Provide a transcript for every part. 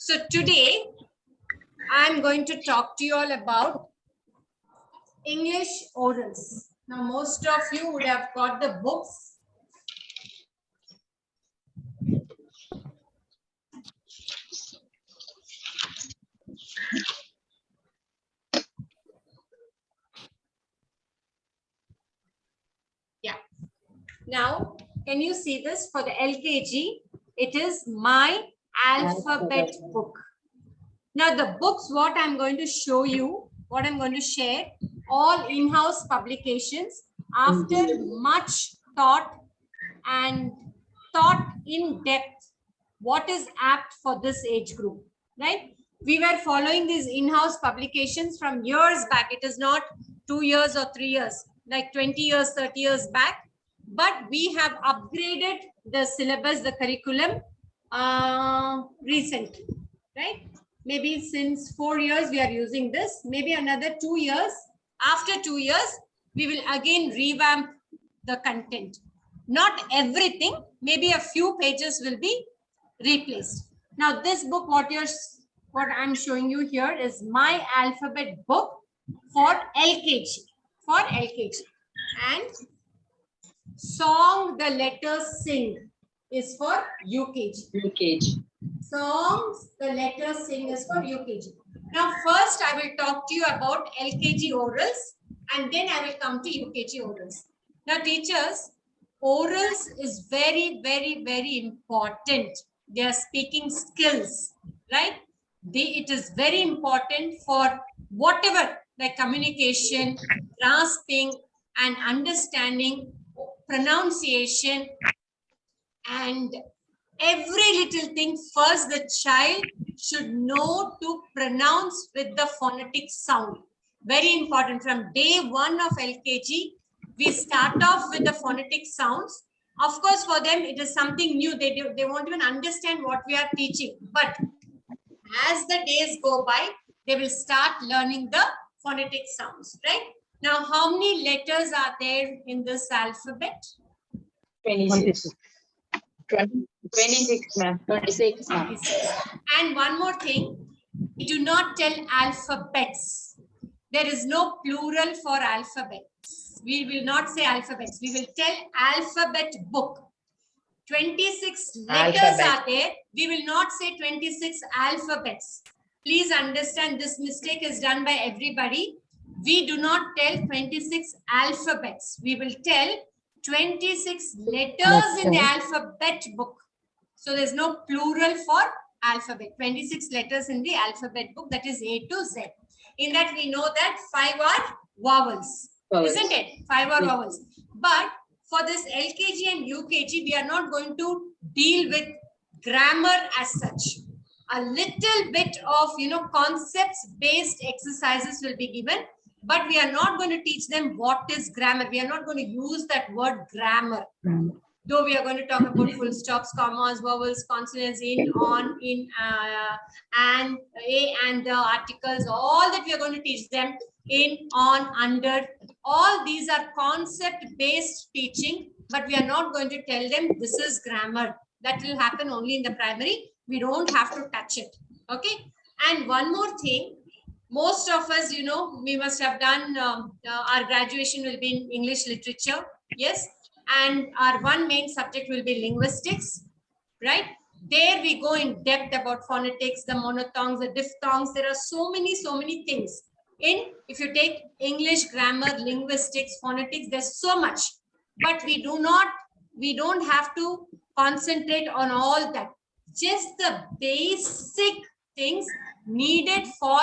So today I'm going to talk to you all about English orals. Now most of you would have got the books. Yeah. Now, can you see this? For the LKG, it is my alphabet book. Now the books, what I'm going to show you, what I'm going to share, all in-house publications after much thought and thought in depth what is apt for this age group, right? We were following these in-house publications from years back. It is not 2 years or 3 years, like 20 years, 30 years back. But we have upgraded the syllabus, the curriculum recently, right? Maybe since 4 years we are using this. Maybe another 2 years. After 2 years, we will again revamp the content. Not everything, maybe a few pages will be replaced. Now this book, what I'm showing you here is my alphabet book for LKG. For LKG. And Song the Letters Sing is for UKG. Songs the Letters Sing is for UKG. Now first I will talk to you about LKG orals and then I will come to UKG orals. Now teachers, orals is very, very, very important. They are speaking skills, right? It is very important for whatever, like communication, grasping and understanding, pronunciation, and every little thing. First, the child should know to pronounce with the phonetic sound. Very important. From day one of LKG, we start off with the phonetic sounds. Of course, for them, it is something new. They won't even understand what we are teaching. But as the days go by, they will start learning the phonetic sounds, right? Now, how many letters are there in this alphabet? 26. 26, ma'am. 26, ma'am. And one more thing, we do not tell alphabets. There is no plural for alphabets. We will not say alphabets. We will tell alphabet book. 26 letters are there. We will not say 26 alphabets. Please understand, this mistake is done by everybody. We do not tell 26 alphabets. We will tell 26 letters in the alphabet book. So there's no plural for alphabet. 26 letters in the alphabet book, that is A to Z. In that we know that 5 are vowels, isn't it? 5 are vowels. But for this LKG and UKG, we are not going to deal with grammar as such. A little bit of, concepts based exercises will be given. But we are not going to teach them what is grammar. We are not going to use that word grammar. Though we are going to talk about full stops, commas, vowels, consonants, in, on, in, and, a, and, the articles. All that we are going to teach them in, on, under. All these are concept-based teaching. But we are not going to tell them this is grammar. That will happen only in the primary. We don't have to touch it. Okay. And one more thing. Most of us, we must have done, our graduation will be in English literature. Yes. And our one main subject will be linguistics, right? There we go in depth about phonetics, the monotongues, the diphthongs. There are so many things. If you take English grammar, linguistics, phonetics, there's so much. But we don't have to concentrate on all that. Just the basic things needed for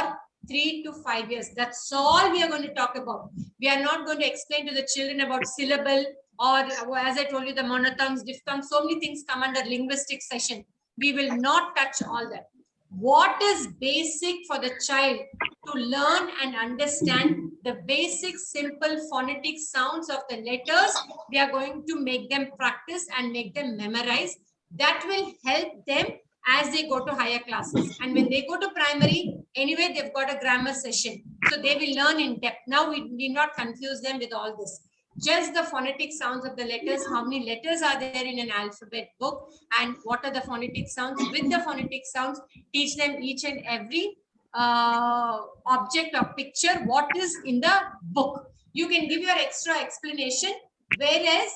3 to 5 years. That's all we are going to talk about. We are not going to explain to the children about syllable or, as I told you, the monotongues, diphthongs. So many things come under linguistic session. We will not touch all that. What is basic for the child to learn and understand the basic simple phonetic sounds of the letters? We are going to make them practice and make them memorize. That will help them as they go to higher classes. And when they go to primary, anyway, they've got a grammar session. So they will learn in depth. Now we need not confuse them with all this. just the phonetic sounds of the letters. How many letters are there in an alphabet book, and what are the phonetic sounds? With the phonetic sounds, teach them each and every object or picture what is in the book. You can give your extra explanation, whereas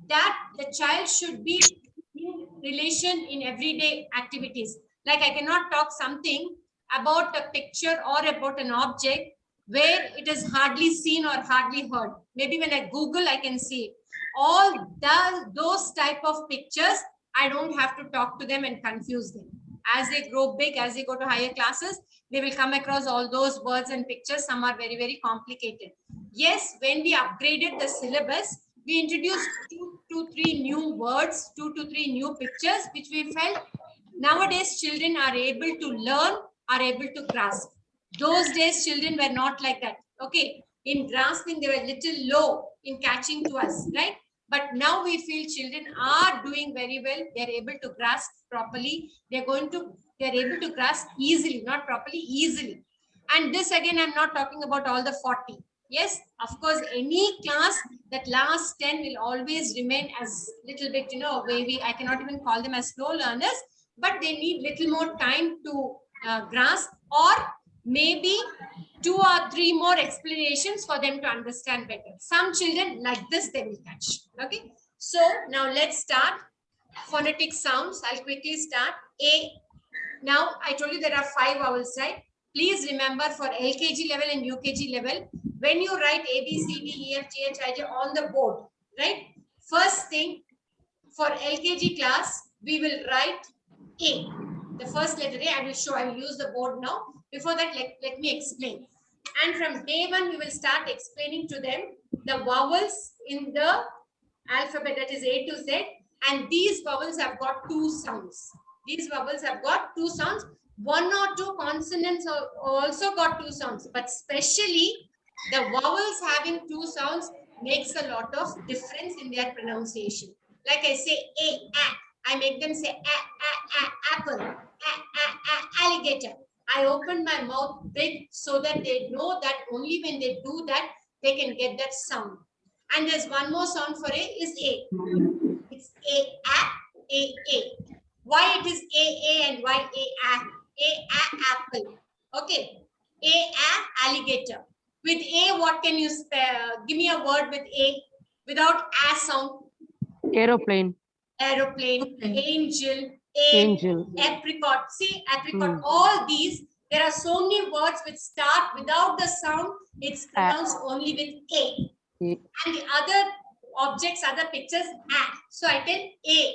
that the child should be in relation in everyday activities. Like I cannot talk something about a picture or about an object where it is hardly seen or hardly heard. Maybe when I Google, I can see all those type of pictures. I don't have to talk to them and confuse them. As they grow big, as they go to higher classes, they will come across all those words and pictures. Some are very, very complicated. Yes, when we upgraded the syllabus, we introduced 2 to 3 new words, 2 to 3 new pictures, which we felt nowadays children are able to learn, are able to grasp. Those days children were not like that. Okay, in grasping they were little low in catching to us, right? But now we feel children are doing very well. They're able to grasp properly. They're able to grasp easily, not properly, easily. And this again, I'm not talking about all the 40. Yes, of course, any class that last 10 will always remain as little bit, maybe I cannot even call them as slow learners, but they need little more time to grasp, or maybe 2 or 3 more explanations for them to understand better. Some children like this, they will catch. Okay. So now let's start phonetic sounds. I'll quickly start. A. Now I told you there are 5 vowels, right? Please remember for LKG level and UKG level, when you write A, B, C, D, E, F, G, H, I, J on the board, right? First thing, for LKG class, we will write A. The first letter A, I will use the board now. Before that, let me explain. And from day 1, we will start explaining to them the vowels in the alphabet, that is A to Z. And these vowels have got 2 sounds. These vowels have got 2 sounds. 1 or 2 consonants also got 2 sounds. But especially the vowels having 2 sounds makes a lot of difference in their pronunciation. Like I say A, A. I make them say apple, alligator. I open my mouth big so that they know that only when they do that, they can get that sound. And there's one more sound for A is A. It's A. Why it is A and why A apple? Okay. A alligator. With A, what can you spell? Give me a word with A without A sound. Aeroplane. Aeroplane, angel, Angel. apricot. See, apricot. All these, there are so many words which start without the sound. It's pronounced only with A. And the other objects, other pictures, A. So I tell A.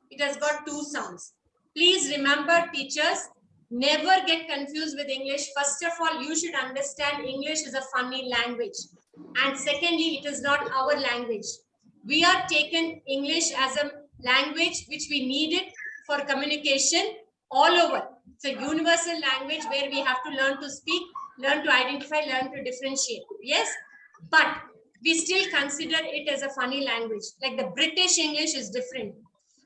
It has got 2 sounds. Please remember, teachers, never get confused with English. First of all, you should understand English is a funny language. And secondly, it is not our language. We are taken English as a language which we needed for communication all over. It's a universal language where we have to learn to speak, learn to identify, learn to differentiate. Yes, but we still consider it as a funny language. Like the British English is different.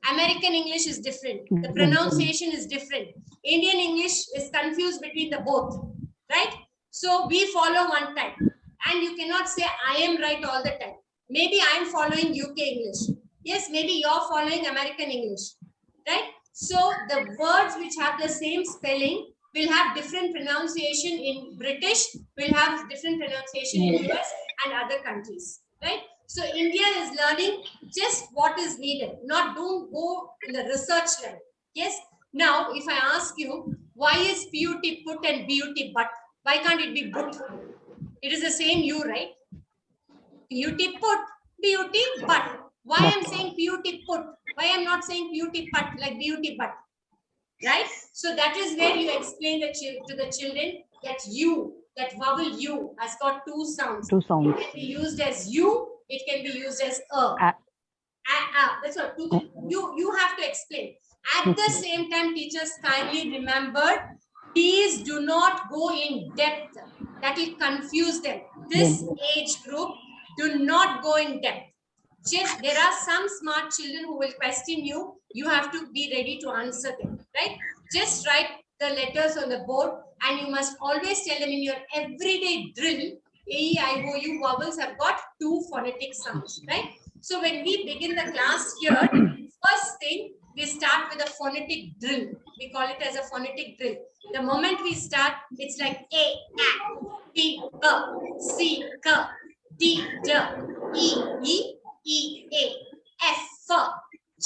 American English is different. The pronunciation is different. Indian English is confused between the both, right? So we follow one type. And you cannot say I am right all the time. Maybe I am following UK English. Yes, maybe you're following American English, right? So the words which have the same spelling will have different pronunciation in British, will have different pronunciation in US and other countries, right? So India is learning just what is needed, don't go in the research level. Yes. Now, if I ask you, why is PUT put and BUT but? Why can't it be but? It is the same U, right? PUT put, BUT but. Why I'm saying PUT put? Why I'm not saying PUT but like BUT but? Right? So that is where you explain to the children that U, that vowel U has got 2 sounds. 2 sounds. It can be used as U, it can be used as A. That's what you have to explain. At the same time, teachers kindly remember, please do not go in depth. That will confuse them. This age group, do not go in depth. Just there are some smart children who will question you. You have to be ready to answer them, right? Just write the letters on the board, and you must always tell them in your everyday drill. A-E-I-O-U vowels have got 2 phonetic sounds, right? So when we begin the class here, first thing, we start with a phonetic drill. We call it as a phonetic drill. The moment we start, it's like A, A, B, B, C, K, D, D, E, E, E, A, F,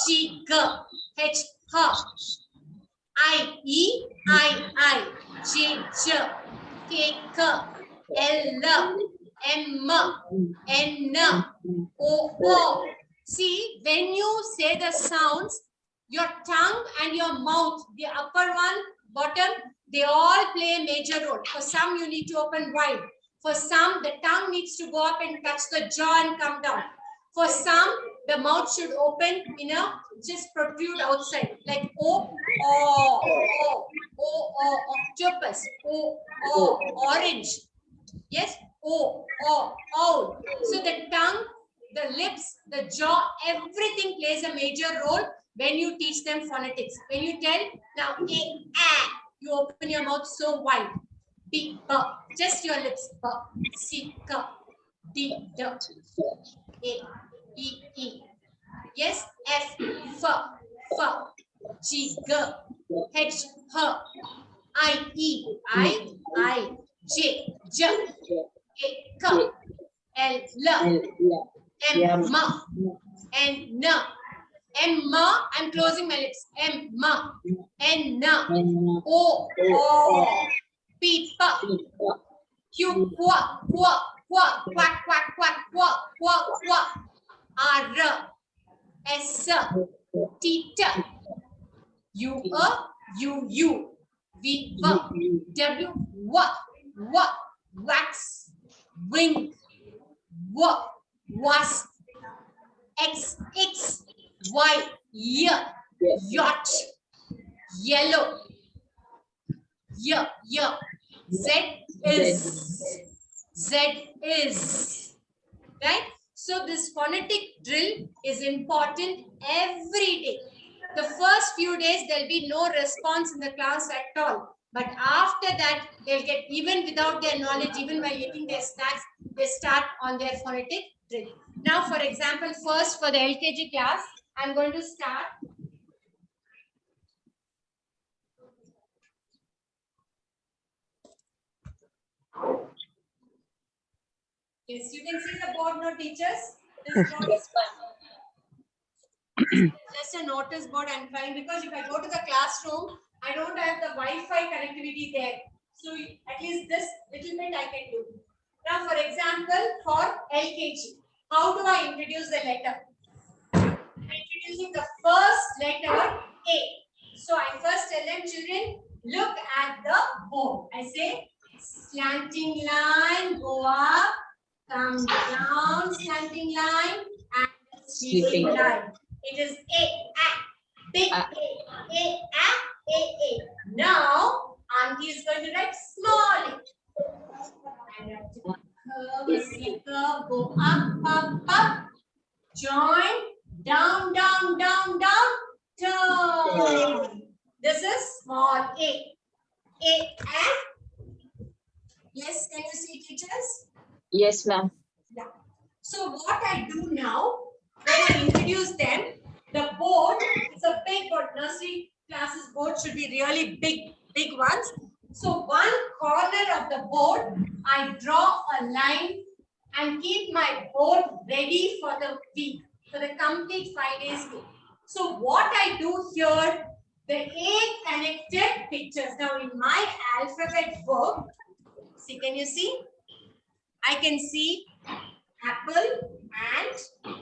G, G, H, H, I, E, I, J, J, K, K, L, M, N, O, O. See, when you say the sounds, your tongue and your mouth, the upper one, bottom, they all play a major role. For some, you need to open wide. For some, the tongue needs to go up and touch the jaw and come down. For some, the mouth should open, just protrude outside, like O, octopus, orange. Yes, owl. So the tongue, the lips, the jaw, everything plays a major role when you teach them phonetics. When you tell, now A, you open your mouth so wide. B, B, just your lips. B, C, K, D, D, A, E, E. Yes, F, F, G, G, H, H, I, E, I, J, J, K, K, L, M, N, M, I'm closing my lips. M, N, O, P, Q, quack, quack, R, S, T, U, U, V, W, wax, wing, wasp, X, Y, yacht, yellow, Z is, right? So this phonetic drill is important every day. The first few days, there'll be no response in the class at all. But after that, they'll get, even without their knowledge, even while eating their snacks, they start on their phonetic drill. Now, for example, first for the LKG class, I'm going to start. Yes, you can see the board, no teachers? This board is just a notice board I'm trying, because if I go to the classroom, I don't have the Wi-Fi connectivity there. So at least this little bit I can do. Now, for example, for LKG, how do I introduce the letter? I'm introducing the first letter A. So I first tell them, children, look at the board. I say, slanting line, go up, come down, slanting line, and sweeping line. It is A, big A. Now, Auntie is going to write small A. And I curve, C curve, go up, join, down, turn. This is small A. And yes, can you see, teachers? Yes, ma'am. Yeah. So what I do now, when I introduce them, the board is a big board. Nursery classes board should be really big ones. So one corner of the board, I draw a line and keep my board ready for the week, for the complete 5 days week. So what I do here, the A connected pictures. Now in my alphabet book, see, can you see? I can see apple, ant,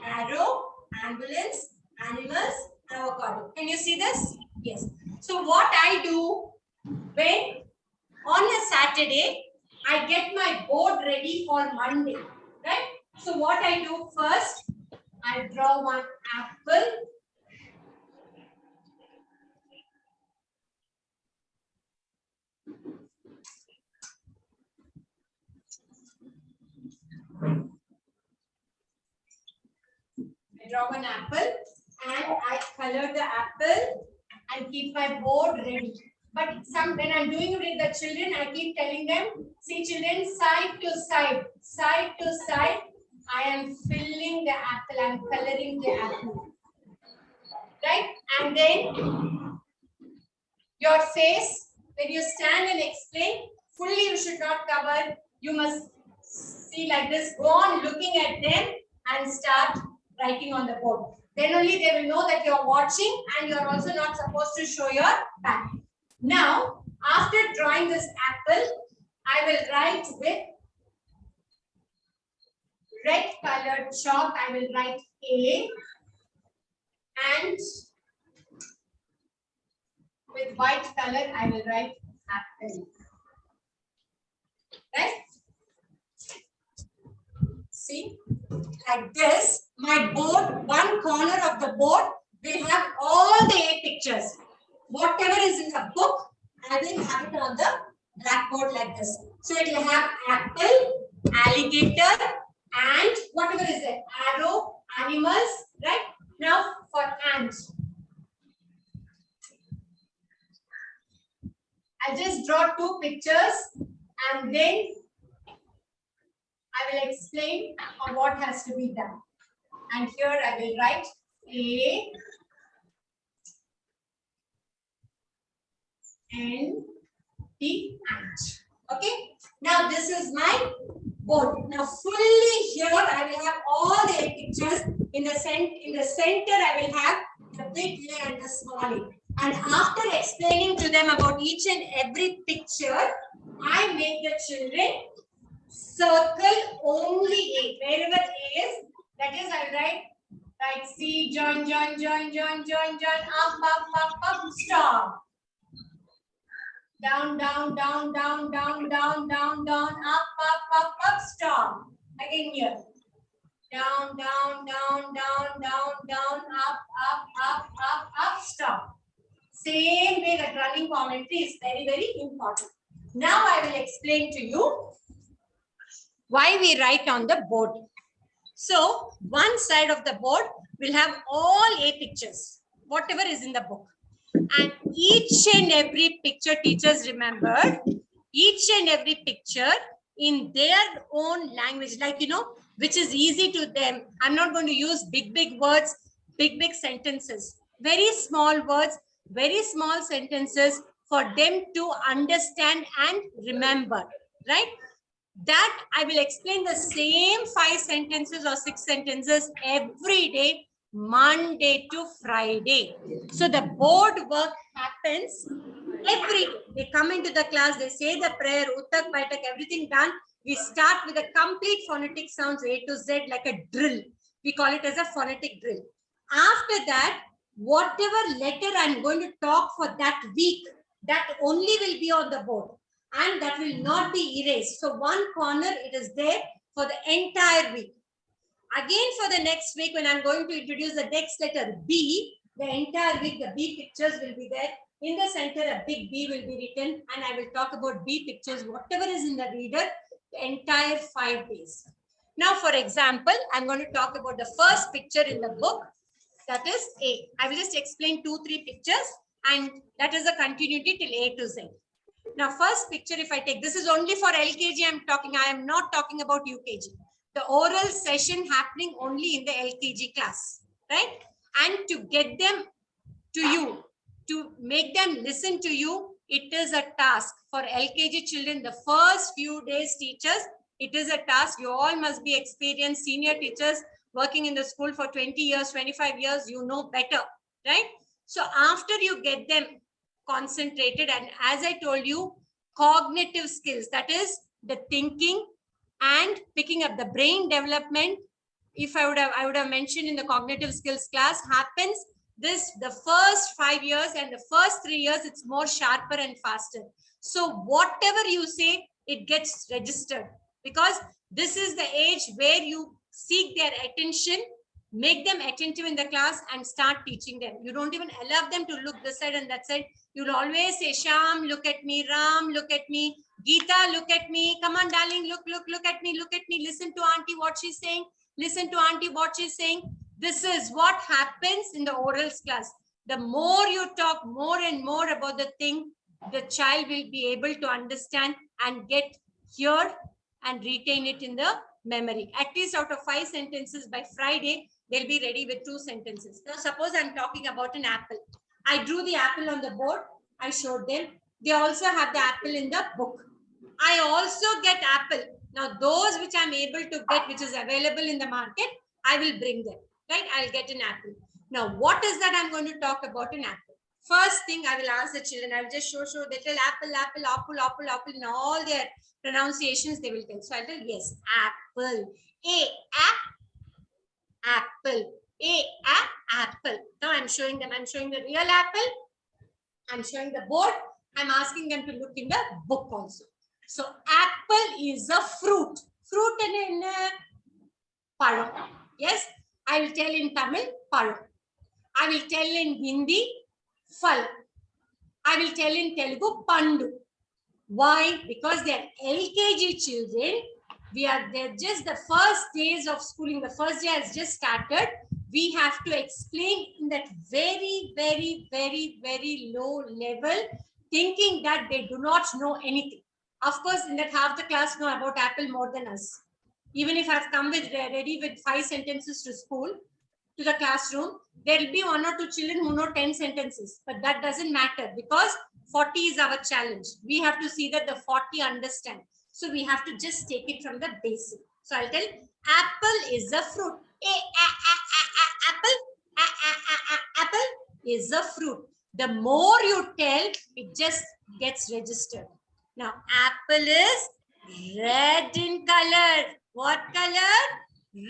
arrow, ambulance, animals, avocado. Can you see this? Yes. So what I do, when on a Saturday, I get my board ready for Monday, right? So what I do first, I draw one apple. I draw one apple and I color the apple and keep my board ready. But when I'm doing it with the children, I keep telling them, See children, side to side, side to side. I am filling the apple, I am coloring the apple. Right? And then your face, when you stand and explain, fully you should not cover. You must see like this, go on looking at them and start writing on the board. Then only they will know that you're watching and you're also not supposed to show your back. Now, after drawing this apple, I will write with red colored chalk. I will write A, and with white color, I will write apple. Right? See, like this, my board, one corner of the board will have all the 8 pictures. Whatever is in the book, I will have it on the blackboard like this. So it will have apple, alligator, and whatever is there, arrow, animals, right? Now for ants. I'll just draw 2 pictures and then I will explain on what has to be done. And here I will write A, N, T, ant. Okay. Now this is my board. Now fully here I will have all the 8 pictures. In the center I will have the big A and the small A. And after explaining to them about each and every picture, I make the children circle only A. Wherever A is, that is I will write C, join, up, stop. Down, up, stop. Again here. Down, up, stop. Same way that running commentary is very, very important. Now I will explain to you why we write on the board. So one side of the board will have all 8 pictures, whatever is in the book. And each and every picture, teachers remember, each and every picture in their own language, like, which is easy to them. I'm not going to use big words, big sentences. Very small words, very small sentences for them to understand and remember, right? That I will explain the same 5 sentences or 6 sentences every day, Monday to Friday. So the board work happens every day. They come into the class, they say the prayer, Uttak, Baitak, everything done. We start with a complete phonetic sounds A to Z like a drill. We call it as a phonetic drill. After that, whatever letter I'm going to talk for that week, that only will be on the board. And that will not be erased. So one corner, it is there for the entire week. Again, for the next week, when I'm going to introduce the next letter B, the entire week, the B pictures will be there. In the center, a big B will be written. And I will talk about B pictures, whatever is in the reader, the entire 5 days. Now, for example, I'm going to talk about the first picture in the book. That is A. I will just explain 2-3 pictures. And that is a continuity till A to Z. Now, first picture, if I take, this is only for LKG I'm talking. I am not talking about UKG. The oral session happening only in the LKG class, right? And to get them to you, to make them listen to you, it is a task. For LKG children, the first few days, teachers, it is a task. You all must be experienced senior teachers working in the school for 20 years, 25 years, you know better, right? So after you get them concentrated, and as I told you, cognitive skills, that is the thinking and picking up the brain development. If I would have mentioned in the cognitive skills class, happens the first 5 years and the first 3 years, it's more sharper and faster. So whatever you say, it gets registered, because this is the age where you seek their attention, make them attentive in the class and start teaching them. You don't even allow them to look this side and that side. You'll always say, Sham, look at me. Ram, look at me. Geeta, look at me. Come on, darling, look at me, look at me. Listen to auntie what she's saying. Listen to auntie what she's saying. This is what happens in the orals class. The more you talk more and more about the thing, the child will be able to understand and get hear and retain it in the memory. At least out of 5 sentences by Friday, they'll be ready with 2 sentences. Now, suppose I'm talking about an apple. I drew the apple on the board. I showed them. They also have the apple in the book. I also get apple. Now, those which I'm able to get, which is available in the market, I will bring them, right? I'll get an apple. Now, what is that I'm going to talk about an apple? First thing I will ask the children, I will just show, they tell apple, apple, apple, apple, apple, in all their pronunciations they will tell. So I'll tell, yes, apple. Apple. Apple. Now I'm showing them, I'm showing the real apple. I'm showing the board. I'm asking them to look in the book also. So apple is a fruit. Fruit in param. Yes, I will tell in Tamil, param. I will tell in Hindi, fal. I will tell in Telugu, pandu. Why? Because they're LKG children. They're just the first days of schooling. The first day has just started. We have to explain in that very, very, very, very low level, thinking that they do not know anything. Of course, in that half the class know about apple more than us. Even if I've come ready with 5 sentences to school, to the classroom, there will be 1 or 2 children who know 10 sentences. But that doesn't matter because 40 is our challenge. We have to see that the 40 understand. So we have to just take it from the basic. So I'll tell apple is a fruit. Apple is a fruit. The more you tell, it just gets registered. Now, apple is red in color. What color?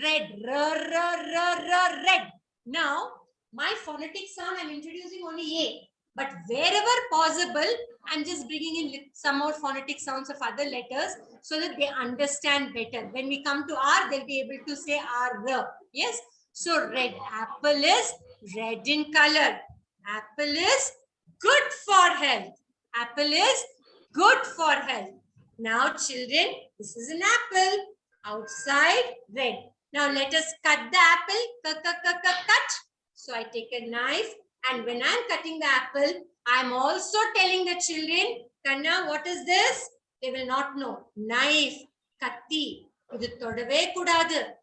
Red. Red. Now, my phonetic sound, I'm introducing only A. But wherever possible, I'm just bringing in some more phonetic sounds of other letters so that they understand better. When we come to R, they'll be able to say R. Yes? So, red. Apple is red in color. Apple is good for health. Apple is good for health. Now, children, this is an apple. Outside, red. Now, let us cut the apple. Cut. So, I take a knife. And when I'm cutting the apple, I'm also telling the children, Kanna, what is this? They will not know. Knife, katti.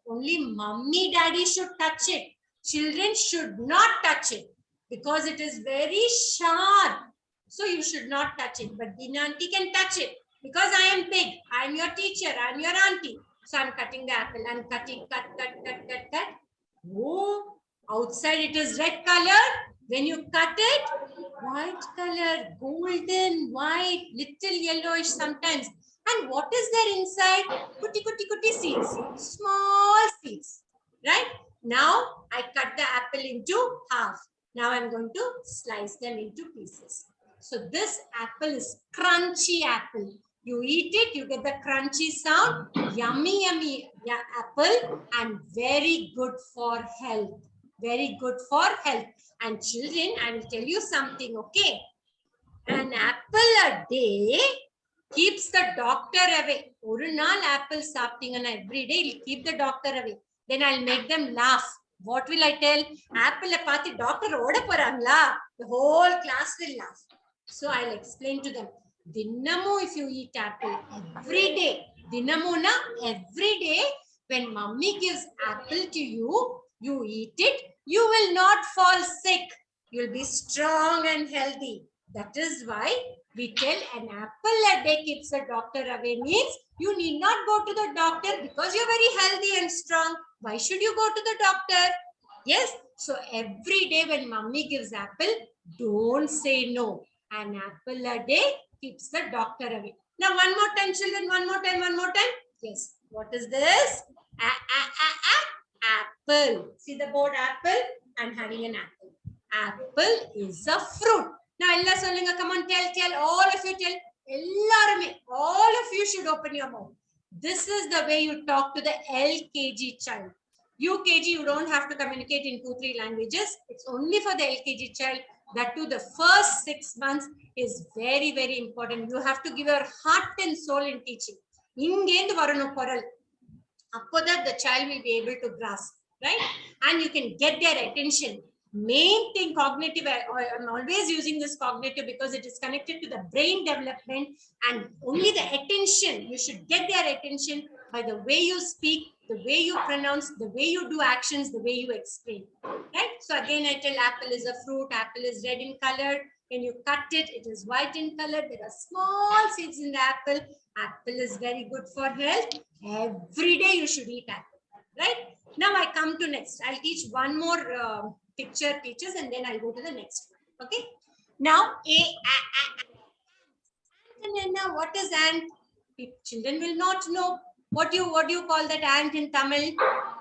Only mummy, daddy should touch it. Children should not touch it because it is very sharp. So you should not touch it. But Dina auntie can touch it because I am big. I am your teacher. I am your auntie. So I'm cutting the apple. I'm cutting, cut. Oh, outside it is red color. When you cut it, white color, golden, white, little yellowish sometimes. And what is there inside? Kuti seeds, small seeds, right? Now, I cut the apple into half. Now, I'm going to slice them into pieces. So, this apple is crunchy apple. You eat it, you get the crunchy sound. Yummy apple and very good for health. Very good for health. And children, I will tell you something, okay? An apple a day keeps the doctor away. Oru naal apple saaptingana every day, it'll keep the doctor away. Then I'll make them laugh. What will I tell? Apple paati doctor oda porangla. The whole class will laugh. So I'll explain to them. Dinnamu if you eat apple every day. Dinnamu na every day when mummy gives apple to you, you eat it. You will not fall sick. You'll be strong and healthy. That is why we tell an apple a day keeps the doctor away means you need not go to the doctor because you're very healthy and strong. Why should you go to the doctor? Yes. So every day when mummy gives apple, don't say no. An apple a day keeps the doctor away. Now one more time, children. One more time. Yes. What is this? Apple. See the board apple? I'm having an apple. Apple is a fruit. Now, Ella Solinga, come on, tell, all of you tell. All of you should open your mouth. This is the way you talk to the LKG child. UKG, you don't have to communicate in 2-3 languages. It's only for the LKG child. That too, the first 6 months is very, very important. You have to give your heart and soul in teaching. After that, the child will be able to grasp, right? And you can get their attention. main thing, cognitive, I'm always using this cognitive because it is connected to the brain development, and only the attention, you should get their attention by the way you speak, the way you pronounce, the way you do actions, the way you explain, right? So again, I tell apple is a fruit, apple is red in color. When you cut it, it is white in color. There are small seeds in the apple. Apple is very good for health. Every day you should eat apple, right? Now I come to next. I'll teach one more pictures, and then I'll go to the next one. Okay. Now, what is ant? Children will not know. What do you call that ant in Tamil?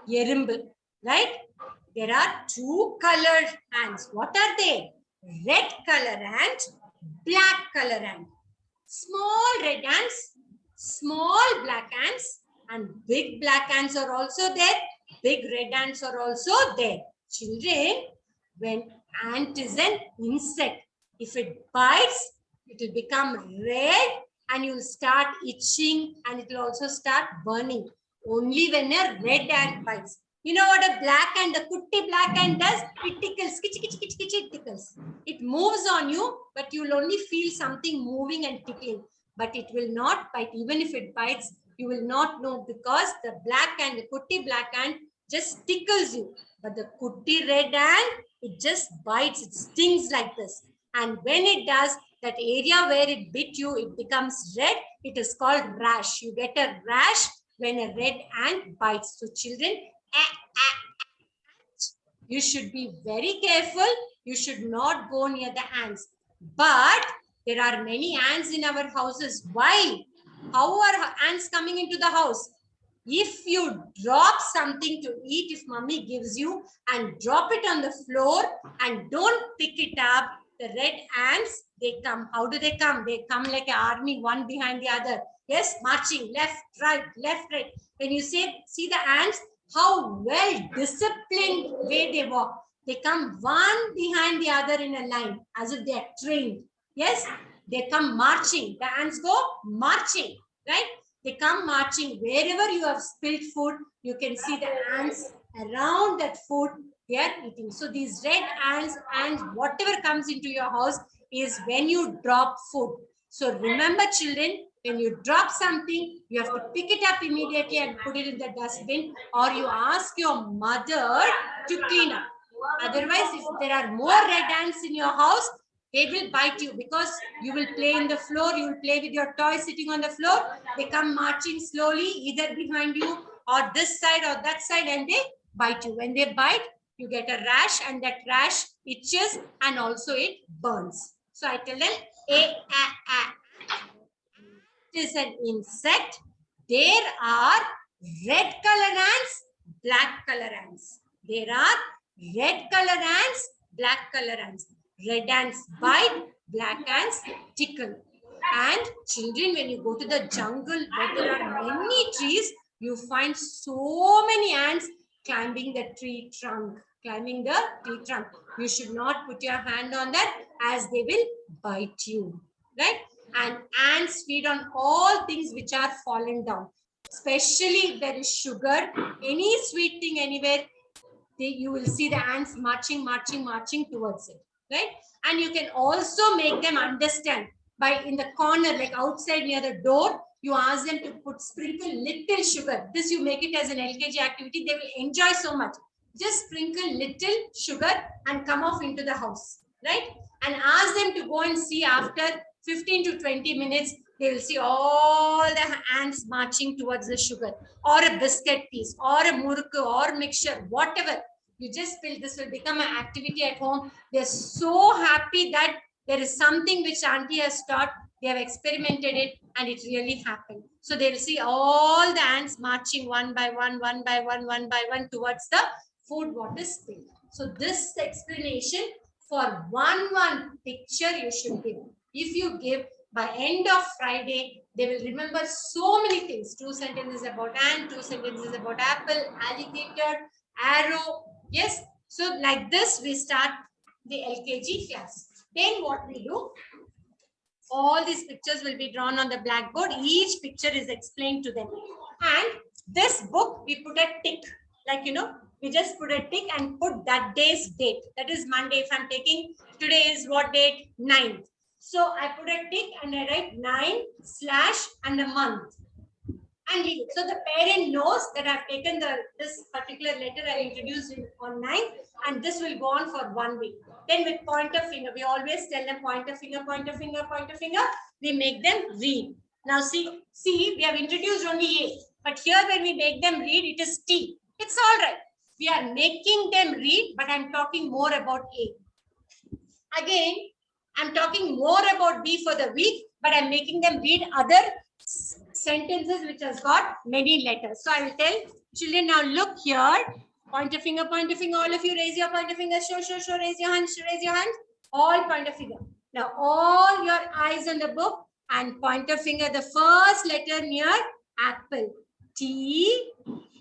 Yerumbu, right? There are two colored ants. What are they? Red color ant, black color ant. Small red ants, small black ants, and big black ants are also there. Big red ants are also there. Children, when ant is an insect, if it bites, it will become red and you will start itching, and it will also start burning. Only when a red ant bites. You know what a black ant, the kutti black ant does? It tickles, kitch, kitch, kitch, kitch, it tickles. It moves on you, but you will only feel something moving and tickling. But it will not bite. Even if it bites, you will not know, because the black ant, the kutti black ant just tickles you. But the kutti red ant, it just bites, it stings like this. And when it does, that area where it bit you, it becomes red. It is called rash. You get a rash when a red ant bites. So children, you should be very careful. You should not go near the ants. But there are many ants in our houses. Why? How are ants coming into the house? If you drop something to eat, if mommy gives you, and drop it on the floor and don't pick it up, the red ants, they come. How do they come? They come like an army, one behind the other. Yes, marching left, right, left, right. When you see the ants, how well disciplined way they walk. They come one behind the other in a line, as if they are trained. Yes, they come marching. The ants go marching, right? They come marching. Wherever you have spilled food, you can see the ants around that food they are eating. So these red ants and whatever comes into your house is when you drop food. So remember, children, when you drop something, you have to pick it up immediately and put it in the dustbin, or you ask your mother to clean up. Otherwise, if there are more red ants in your house, they will bite you, because you will play in the floor, you will play with your toys sitting on the floor. They come marching slowly, either behind you or this side or that side, and they bite you. When they bite, you get a rash, and that rash itches and also it burns. So I tell them, it is an insect. There are red color ants, black color ants. There are red color ants, black color ants. Red ants bite, black ants tickle. And children, when you go to the jungle where there are many trees, you find so many ants climbing the tree trunk. You should not put your hand on that, as they will bite you, right? And ants feed on all things which are fallen down. Especially if there is sugar, any sweet thing anywhere, you will see the ants marching towards it, right? And you can also make them understand by in the corner, like outside near the door, you ask them to sprinkle little sugar. This you make it as an LKG activity. They will enjoy so much. Just sprinkle little sugar and come off into the house, right? And ask them to go and see after 15 to 20 minutes, they will see all the ants marching towards the sugar, or a biscuit piece, or a murukku, or mixture, whatever. You just feel this will become an activity at home. They're so happy that there is something which auntie has taught. They have experimented it and it really happened. So they'll see all the ants marching one by one towards the food what is spilled. So this explanation for one picture you should give. If you give, by end of Friday, they will remember so many things. 2 sentences about ant, 2 sentences about apple, alligator, arrow. Yes. So like this, we start the LKG class. Then what we do, all these pictures will be drawn on the blackboard. Each picture is explained to them. And this book, we put a tick. Like, We just put a tick and put that day's date. That is Monday. If I'm taking, today is what date? 9th. So I put a tick and I write 9 / and the month. And leave it. So the parent knows that I've taken this particular letter I introduced on 9th, and this will go on for 1 week. Then with pointer finger, we always tell them pointer finger, pointer finger, pointer finger. We make them read. Now see, we have introduced only A, but here when we make them read, it is T. It's all right. We are making them read, but I'm talking more about A. Again, I'm talking more about B for the week, but I'm making them read other sentences which has got many letters. So I will tell children, now look here. Pointer finger, all of you raise your pointer finger. Show, raise your hand, all pointer finger. Now all your eyes on the book and pointer finger, the first letter near apple. T,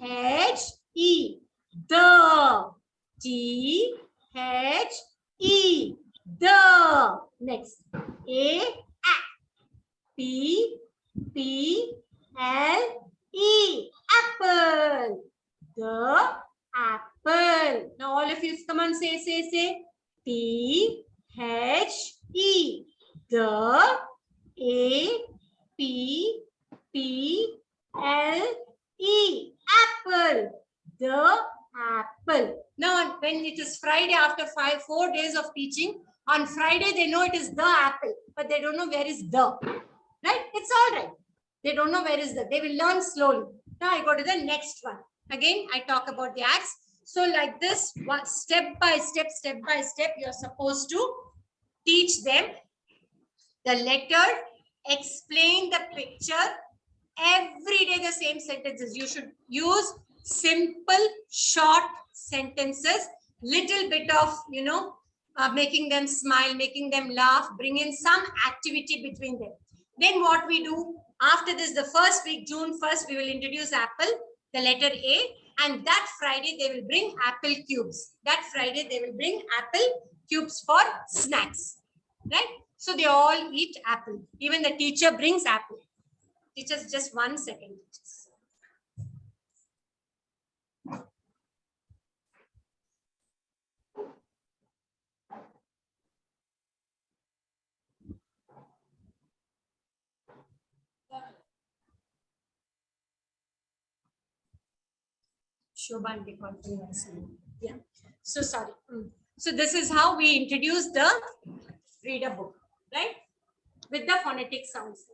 H, E. The. T, H, E. The. Next. A, P, L, E. Apple. The apple. Now all of you come on, say. P, H, E. The. A, P, L, E. Apple. The apple. Now when it is Friday, after 4 days of teaching, on Friday they know it is the apple, but they don't know where is the. Right? It's all right. They don't know where is the. They will learn slowly. Now I go to the next one. Again, I talk about the acts. So like this, one step by step, you're supposed to teach them the letter, explain the picture. Every day the same sentences. You should use simple, short sentences. Little bit of, making them smile, making them laugh, bring in some activity between them. Then what we do, after this, the first week, June 1st, we will introduce apple, the letter A, and that Friday they will bring apple cubes. That Friday they will bring apple cubes for snacks, right? So they all eat apple. Even the teacher brings apple. Teachers, just 1 second. Yeah. So sorry. So this is how we introduce the reader book, right? With the phonetic sounds.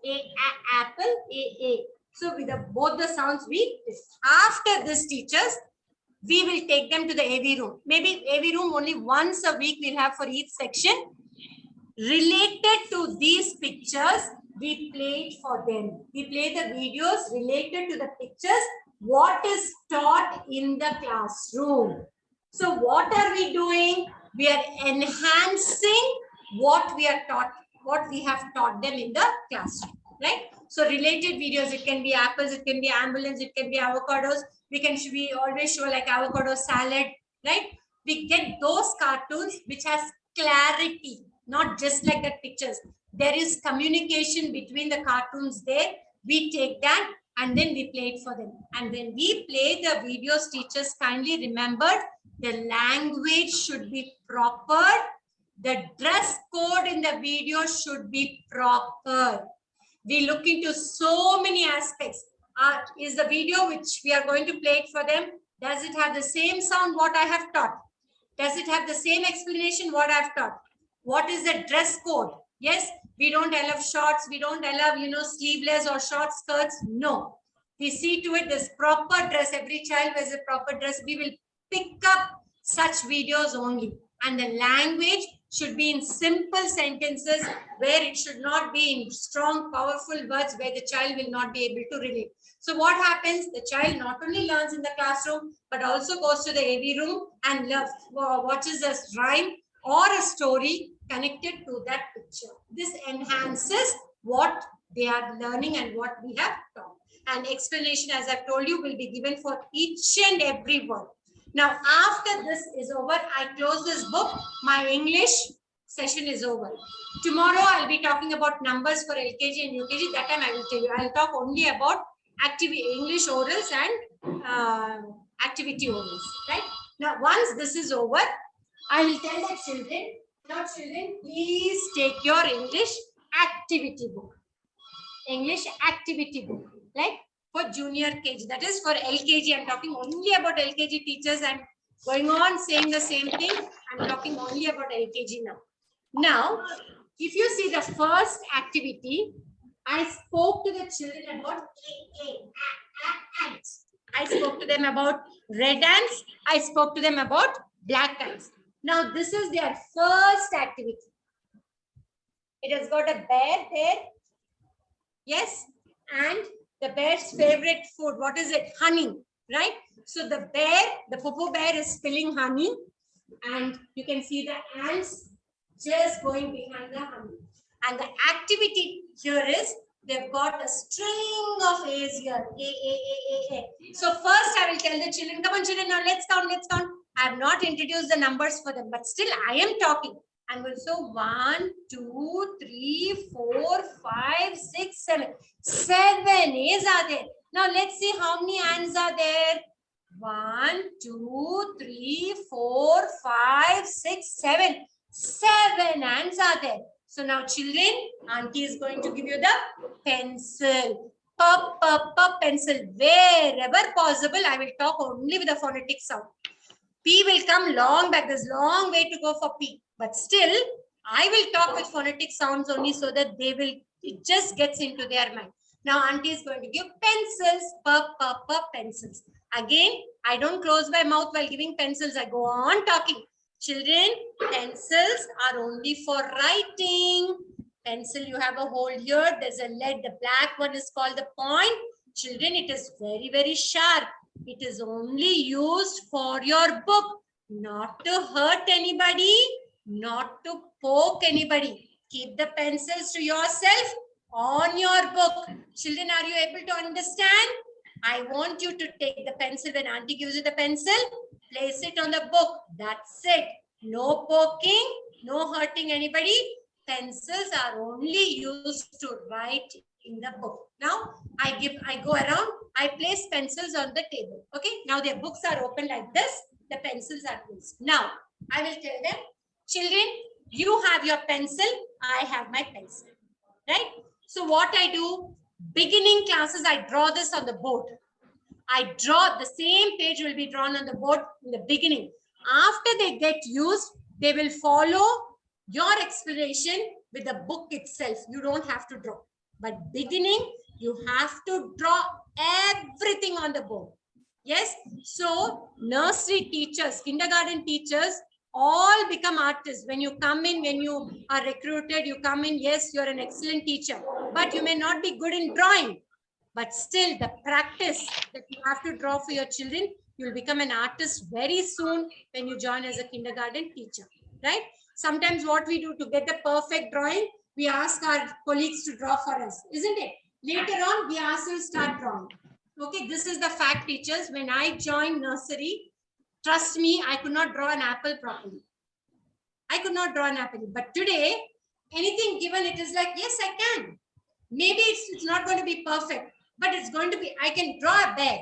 Apple, A. So with both the sounds we, after this teachers, we will take them to the AV room. Maybe AV room only once a week we'll have for each section. Related to these pictures, we play it for them. We play the videos related to the pictures, what is taught in the classroom. So what are we doing? We are enhancing what we are taught, what we have taught them in the classroom, right? So related videos, it can be apples, it can be ambulance, it can be avocados. We always show like avocado salad, right? We get those cartoons which has clarity, not just like the pictures. There is communication between the cartoons there. We take that and then we play it for them. And when we play the videos, teachers kindly remember the language should be proper. The dress code in the video should be proper. We look into so many aspects. Is the video which we are going to play it for them, does it have the same sound what I have taught? Does it have the same explanation what I have taught? What is the dress code? Yes, we don't allow shorts. We don't allow, sleeveless or short skirts. No. We see to it this proper dress. Every child wears a proper dress. We will pick up such videos only. And the language should be in simple sentences where it should not be in strong, powerful words where the child will not be able to relate. So what happens? The child not only learns in the classroom, but also goes to the AV room and watches a rhyme or a story connected to that picture. This enhances what they are learning and what we have taught. And explanation, as I've told you, will be given for each and every word. Now, after this is over, I close this book. My English session is over. Tomorrow, I'll be talking about numbers for LKG and UKG. That time I will tell you. I'll talk only about English orals and activity only, right? Now, once this is over, I will tell the children, now children, please take your English activity book. English activity book, like for junior KG, that is for LKG. I'm talking only about LKG teachers. I'm going on saying the same thing. I'm talking only about LKG now. Now, if you see the first activity, I spoke to the children about ants. I spoke to them about red ants. I spoke to them about black ants. Now, this is their first activity. It has got a bear there. Yes, and the bear's favorite food, what is it? Honey, right? So the bear, the popo bear is spilling honey, and you can see the ants just going behind the honey. And the activity here is they've got a string of A's here. A. So first I will tell the children, come on children, now let's count, let's count. I have not introduced the numbers for them, but still I am talking. And also 1, 2, 3, 4, 5, 6, 7. 7 A's are there. Now let's see how many ants are there. 1, 2, 3, 4, 5, 6, 7. 7 ants are there. So now children, auntie is going to give you the pencil. Pop, pencil. Wherever possible, I will talk only with the phonetic sound. P will come long back. There's long way to go for P. But still, I will talk with phonetic sounds only so that it just gets into their mind. Now, auntie is going to give pencils. Pencils. Again, I don't close my mouth while giving pencils. I go on talking. Children, pencils are only for writing. Pencil, you have a hole here. There's a lead. The black one is called the point. Children, it is very, very sharp. It is only used for your book, not to hurt anybody, not to poke anybody. Keep the pencils to yourself on your book. Children, are you able to understand? I want you to take the pencil when auntie gives you the pencil, place it on the book. That's it. No poking, no hurting anybody. Pencils are only used to write in the book. Now, I go around, I place pencils on the table. Okay, now their books are open like this. The pencils are placed. Now, I will tell them, children, you have your pencil, I have my pencil. Right? So what I do, beginning classes, I draw this on the board. I draw, the same page will be drawn on the board in the beginning. After they get used, they will follow your explanation with the book itself. You don't have to draw. But beginning, you have to draw everything on the board. Yes. So nursery teachers, kindergarten teachers, all become artists. When you come in, when you are recruited, you come in, yes, you're an excellent teacher, but you may not be good in drawing. But still, the practice that you have to draw for your children, you'll become an artist very soon when you join as a kindergarten teacher, right? Sometimes what we do to get the perfect drawing, we ask our colleagues to draw for us, isn't it? Later on, we ourselves start drawing. Okay, this is the fact, teachers. When I joined nursery, trust me, I could not draw an apple properly. I could not draw an apple. But today, anything given, it is like, yes, I can. Maybe it's not going to be perfect, but it's going to be, I can draw a bear.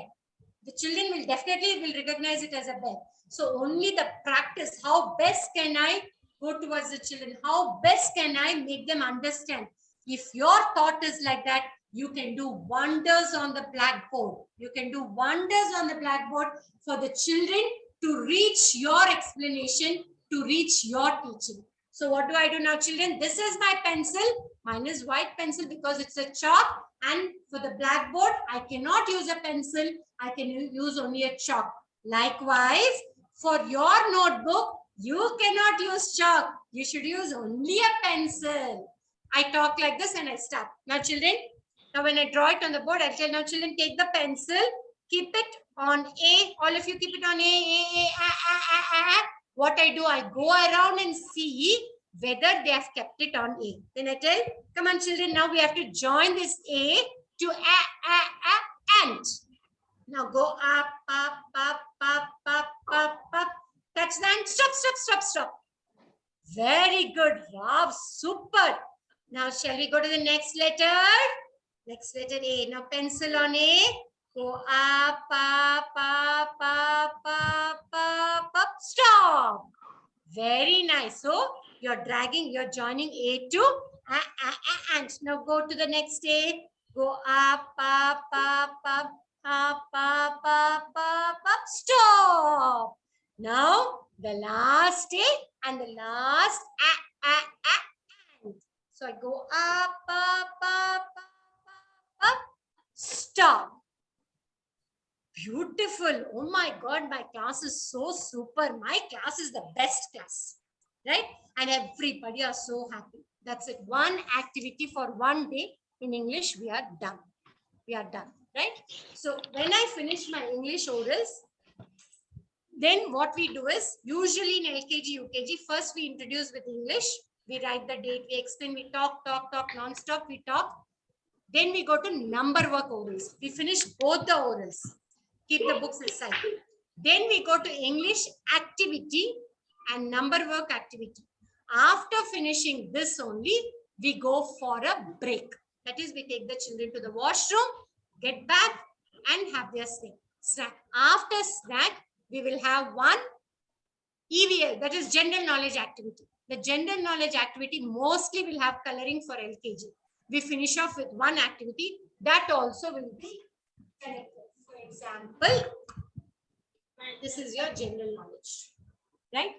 The children will definitely recognize it as a bear. So only the practice, how best can I go towards the children? How best can I make them understand? If your thought is like that, you can do wonders on the blackboard. You can do wonders on the blackboard for the children to reach your explanation, to reach your teaching. So what do I do now, children? This is my pencil. Mine is white pencil because it's a chalk. And for the blackboard, I cannot use a pencil. I can use only a chalk. Likewise, for your notebook, you cannot use chalk. You should use only a pencil. I talk like this and I start. Now, children, now when I draw it on the board, I'll tell now, children, take the pencil, keep it on A. All of you keep it on A. What I do, I go around and see whether they have kept it on A. Then I tell, come on, children, now we have to join this A to ant. Now go up. Touch the ant. Stop. Very good. Wow, super. Now, shall we go to the next letter? Next letter A. Now, pencil on A. Go up, up, up, up, up, up, up. Stop. Very nice. So you're dragging, you're joining A to and. Now go to the next A. Go up, up, up, up, up, up, up, up, up. Stop. Now the last A and the last and. So I go up, up, up, up, up. Stop. Beautiful. Oh my God, my class is so super. My class is the best class, right? And everybody are so happy. That's it. One activity for one day in English. We are done. We are done, right? So when I finish my English orals, then what we do is usually in LKG, UKG, first we introduce with English. We write the date, we explain, we talk non-stop, we talk. Then we go to number work orals. We finish both the orals. Keep the books aside. Then we go to English activity and number work activity. After finishing this only, we go for a break. That is, we take the children to the washroom, get back and have their snack. After snack, we will have one EVL, that is general knowledge activity. The general knowledge activity mostly will have coloring for LKG. We finish off with one activity that also will be connected. For example, this is your general knowledge, right?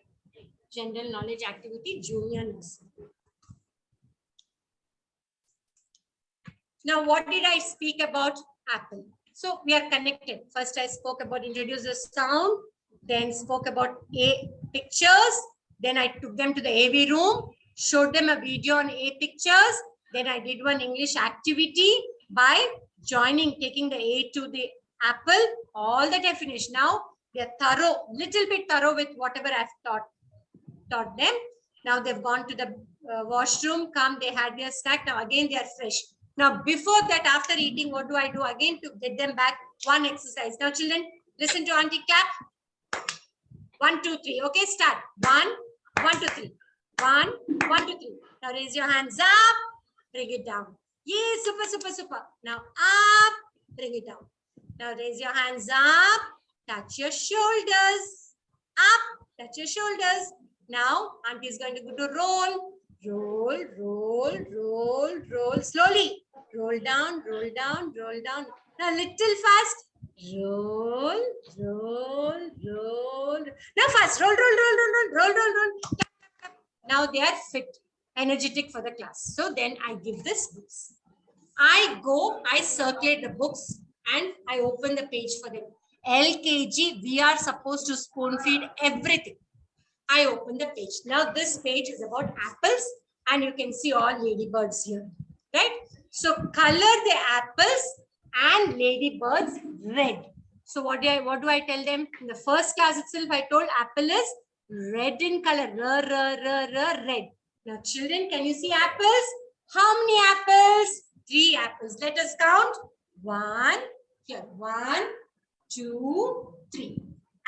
General knowledge activity, junior nursery. Now, what did I speak about apple? So we are connected. First, I spoke about introduce the sound, then spoke about A pictures. Then I took them to the AV room, showed them a video on A pictures. Then I did one English activity by taking the A to the apple. All that I finished. Now they are thorough, little bit thorough with whatever I've taught them. Now they've gone to the washroom, they had their snack. Now again they are fresh. Now before that, after eating, what do I do again to get them back? One exercise. Now children, listen to Auntie clap. 1, 2, 3. Okay, start. 1, 1, 2, 3. 1, 1, 2, 3. Now raise your hands up. Bring it down. Yes, super, super, super. Now up. Bring it down. Now raise your hands up. Touch your shoulders. Up. Touch your shoulders. Now Auntie is going to go to roll. Roll, roll, roll, roll. Slowly. Roll down, roll down, roll down. Now little fast. Roll, roll, roll. Now fast. Roll, roll, roll, roll, roll, roll, roll, roll. Now they are fit, energetic for the class. So then I give this books. I circulate the books and I open the page for them. LKG, we are supposed to spoon feed everything. I open the page. Now this page is about apples and you can see all ladybirds here, right? So color the apples and ladybirds red. So what do I tell them? In the first class itself, I told apple is red in color, red. Now children, can you see apples? How many apples? 3 apples. Let us count. 1, here, 1, 2, 3.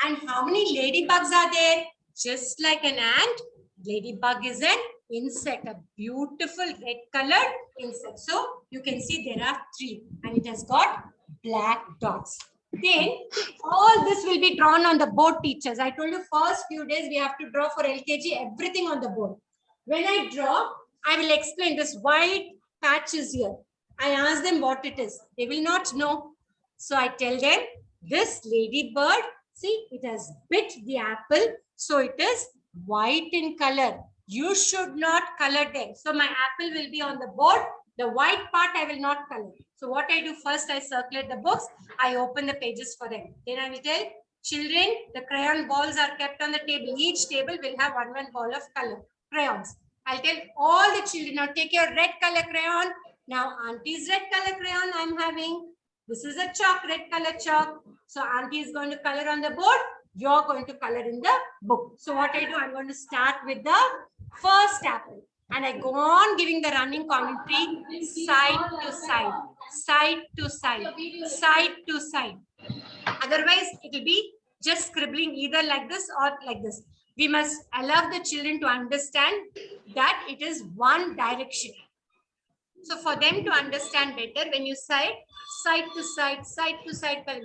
And how many ladybugs are there? Just like an ant, ladybug is an insect, a beautiful red colored insect. So you can see there are 3 and it has got black dots. Then all this will be drawn on the board, teachers. I told you first few days we have to draw for LKG everything on the board. When I draw, I will explain this white patch is here. I ask them what it is. They will not know. So I tell them this ladybird, see, it has bit the apple. So it is white in color. You should not color them. So my apple will be on the board. The white part I will not color. So what I do first, I circulate the books. I open the pages for them. Then I will tell children, the crayon balls are kept on the table. Each table will have one ball of color, crayons. I'll tell all the children, now take your red color crayon. Now auntie's red color crayon I'm having. This is a chalk, red color chalk. So auntie is going to color on the board. You're going to color in the book. So what I do, I'm going to start with the first apple. And I go on giving the running commentary side to side, side to side, side to side. Otherwise, it will be just scribbling either like this or like this. We must allow the children to understand that it is one direction. So for them to understand better, when you side to side,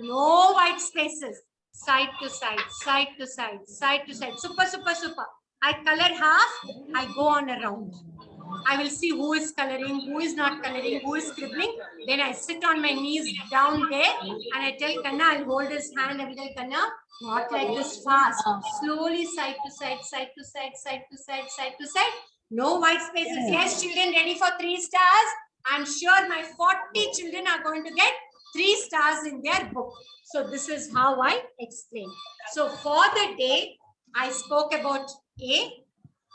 no white spaces. Side to side, side to side, side to side. Super, super, super. I color half, I go on a round. I will see who is coloring, who is not coloring, who is scribbling. Then I sit on my knees down there and I tell Kanna, I'll hold his hand. I will tell Kanna, not like this fast. Slowly side to side, side to side, side to side, side to side. No white spaces. Yes, children, ready for 3 stars? I'm sure my 40 children are going to get 3 stars in their book. So this is how I explain. So for the day, I spoke about A.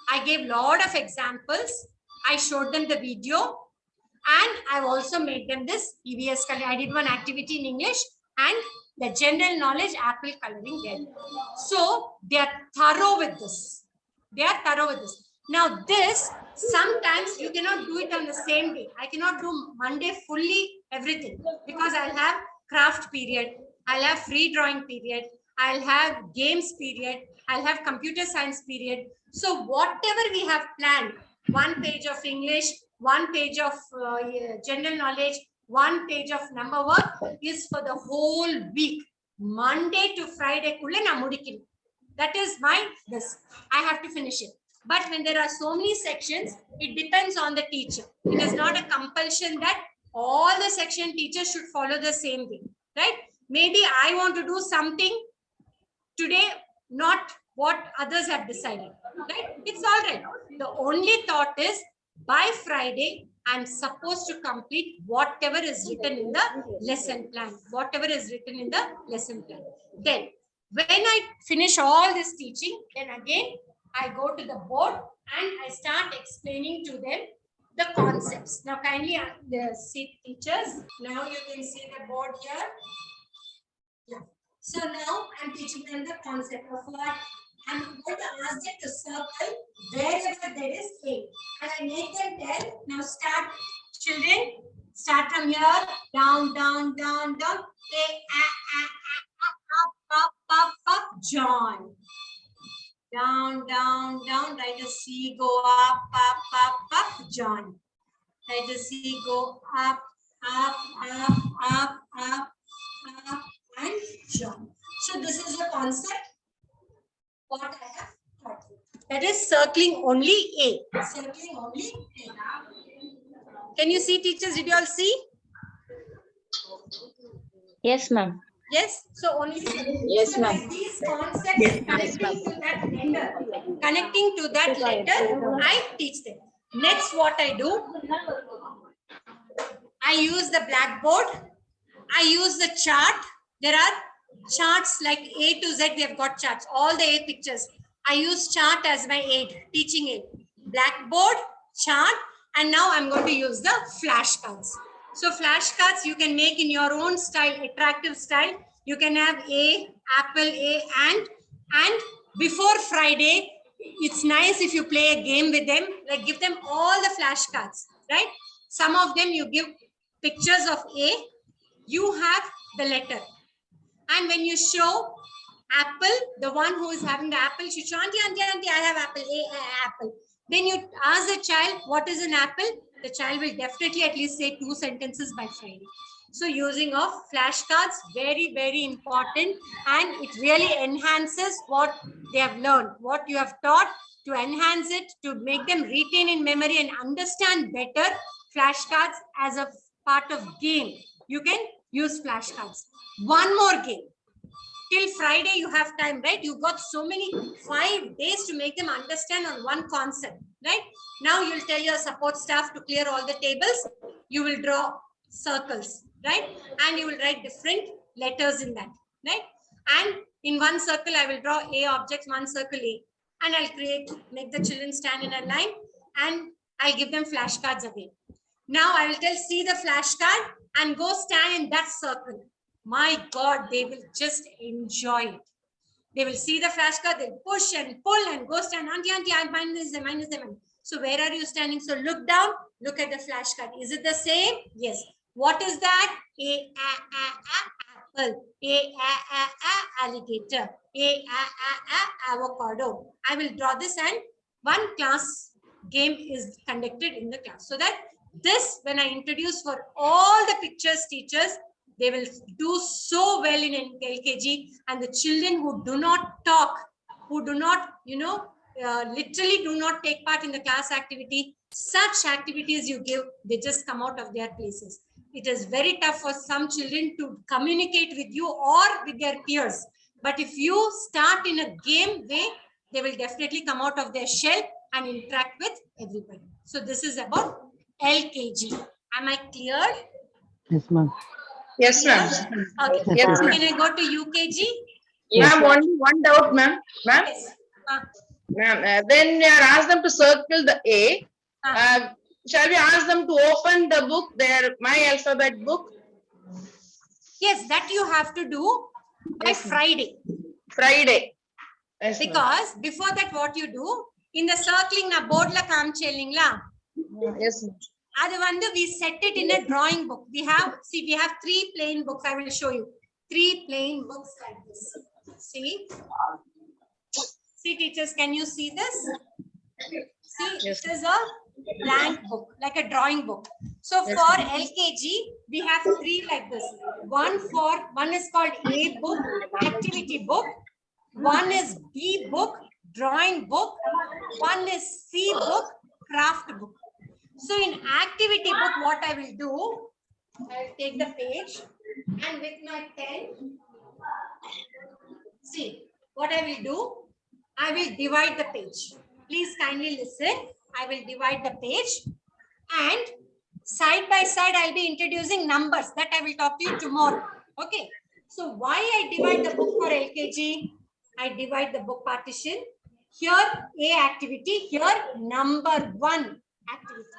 I gave lot of examples. I showed them the video and I've also made them this EVS color. I did one activity in English and the general knowledge apple coloring there. So they are thorough with this. They are thorough with this. Now this, sometimes you cannot do it on the same day. I cannot do Monday fully everything because I'll have craft period. I'll have free drawing period. I'll have games period. I'll have computer science period. So whatever we have planned, 1 page of English, 1 page of general knowledge, 1 page of number work is for the whole week. Monday to Friday. That is this. I have to finish it. But when there are so many sections, it depends on the teacher. It is not a compulsion that all the section teachers should follow the same way, right? Maybe I want to do something today, not what others have decided, right? It's all right. The only thought is by Friday, I'm supposed to complete whatever is written in the lesson plan, whatever is written in the lesson plan. Then when I finish all this teaching, then again, I go to the board and I start explaining to them the concepts. Now kindly see teachers. Now you can see the board here. Yeah. So now I'm teaching them the concept of what I'm going to ask them to circle wherever there is A. And I make them tell, now start, children, start from here, down, down, down, down, A, up, John. Down, down, down, write a C, go up, John. Write a C, go up, and John. So this is the concept what I have taught you. That is circling only A. Circling only A. Can you see, teachers? Did you all see? Yes, ma'am. Yes. So only Yes, so ma'am. these concepts connecting to that letter, I teach them. Next, what I do, I use the blackboard. I use the chart. There are charts like A to Z. We have got charts, all the A pictures. I use chart as my aid, teaching aid. Blackboard, chart, and now I'm going to use the flashcards. So flashcards you can make in your own style, attractive style. You can have A, apple, A, and before Friday, it's nice if you play a game with them, like give them all the flashcards, right? Some of them you give pictures of A, you have the letter. And when you show apple, the one who is having the apple, she show, auntie, I have apple, apple. Then you ask the child, what is an apple? The child will definitely at least say 2 sentences by Friday. So using of flashcards, very, very important. And it really enhances what they have learned, what you have taught, to enhance it, to make them retain in memory and understand better. Flashcards as a part of game. You can use flashcards. One more game. Till Friday, you have time, right? You got so many 5 days to make them understand on one concept, right? Now you'll tell your support staff to clear all the tables. You will draw circles, right? And you will write different letters in that, right? And in one circle, I will draw A objects, one circle A. And I'll make the children stand in a line and I'll give them flashcards again. Now I will tell, see the flashcard and go stand in that circle. My God, they will just enjoy it. They will see the flashcard, they'll push and pull and go stand. Auntie, mine is there, mine is there. So where are you standing? So look down, look at the flashcard. Is it the same? Yes. What is that? Apple. Alligator. Avocado. I will draw this and one class game is conducted in the class so that This, when I introduce for all the pictures teachers, they will do so well in LKG. And the children who do not talk, who do not, literally do not take part in the class activity, such activities you give, they just come out of their places. It is very tough for some children to communicate with you or with their peers. But if you start in a game way, they will definitely come out of their shell and interact with everybody. So this is about LKG. Am I clear? Yes, ma'am. Yes, ma'am. Okay. Yes, So ma'am. can I go to UKG? Yes, Ma'am, ma'am. only one doubt, ma'am. Ma'am, Yes. ma'am, when we are asked them to circle the A, shall we ask them to open the book, their My Alphabet book? Yes, that you have to do by Yes, ma'am. Friday. Friday. Yes, ma'am. Because before that, what you do, in the circling, na board la kaamchellingla. Yes, ma'am. We set it in a drawing book. We have 3 plain books. I will show you 3 plain books like this. See, teachers, can you see this? See, Yes. it is a blank book, like a drawing book. So Yes, for LKG, we have 3 like this. One is called A book, activity book. One is B book, drawing book. One is C book, craft book. So in activity book, what I will do, I will take the page and with my pen, see what I will do. I will divide the page. Please kindly listen. I will divide the page and side by side, I'll be introducing numbers that I will talk to you tomorrow. Okay. So why I divide the book for LKG? I divide the book partition. Here A activity, here number 1 activity.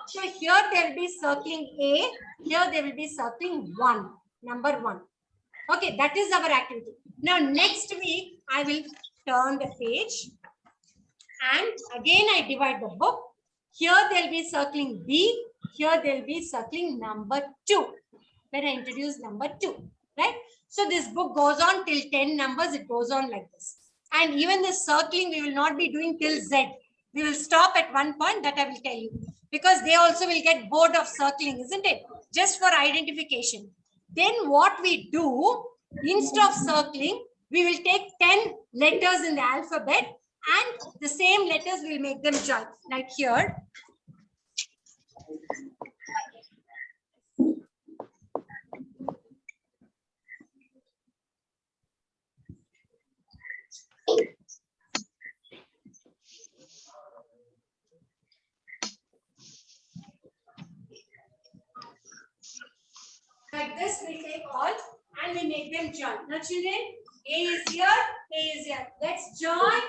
So here they will be circling A, here they will be circling 1, number 1. Okay, that is our activity. Now next week, I will turn the page and again I divide the book. Here they will be circling B, here they will be circling number 2. When I introduce number 2, right? So this book goes on till 10 numbers, it goes on like this. And even the circling, we will not be doing till Z. We will stop at one point, that I will tell you. Because they also will get bored of circling, isn't it? Just for identification. Then what we do, instead of circling, we will take 10 letters in the alphabet and the same letters will make them join. Like here. Like this, we take all and we make them join. Now, children, A is here, A is here. Let's join.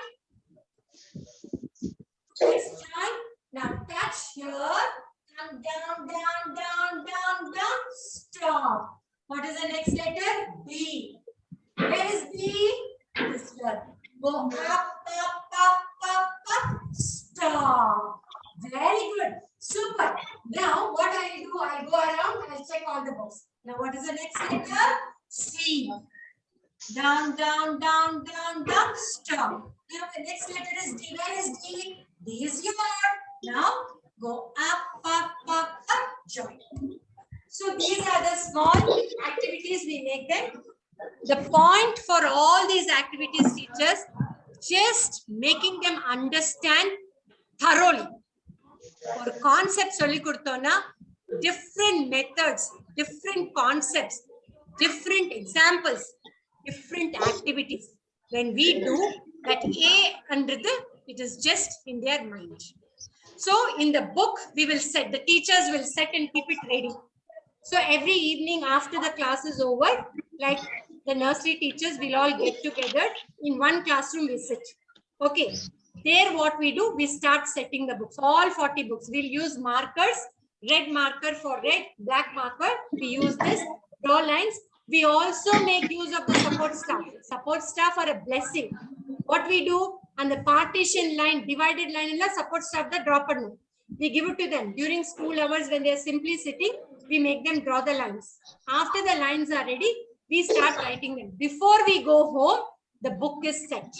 Let's join. Now, touch here. Come down, down, down, down, down. Stop. What is the next letter? B. Where is B? This here. Go up, up, up, up, up. Stop. Very good. Super. Now, what I will do, I'll go around and I'll check all the books. Now, what is the next letter? C. Down, down, down, down, down. Stop. Now, the next letter is D. Where is D? D is here. Now, go up, up, up, up. Join. So, these are the small activities we make them. The point for all these activities, teachers, just making them understand thoroughly. For concepts, different methods, different concepts, different examples, different activities. When we do that A under it is just in their mind. So in the book, we will set, the teachers will set and keep it ready. So every evening after the class is over, like the nursery teachers will all get together in one classroom we sit. Okay. There what we do, we start setting the books, all 40 books. We'll use markers, red marker for red, black marker. We use this, draw lines. We also make use of the support staff. Support staff are a blessing. What we do, on the partition line, divided line, support staff the dropper note. We give it to them. During school hours when they are simply sitting, we make them draw the lines. After the lines are ready, we start writing them. Before we go home, the book is set.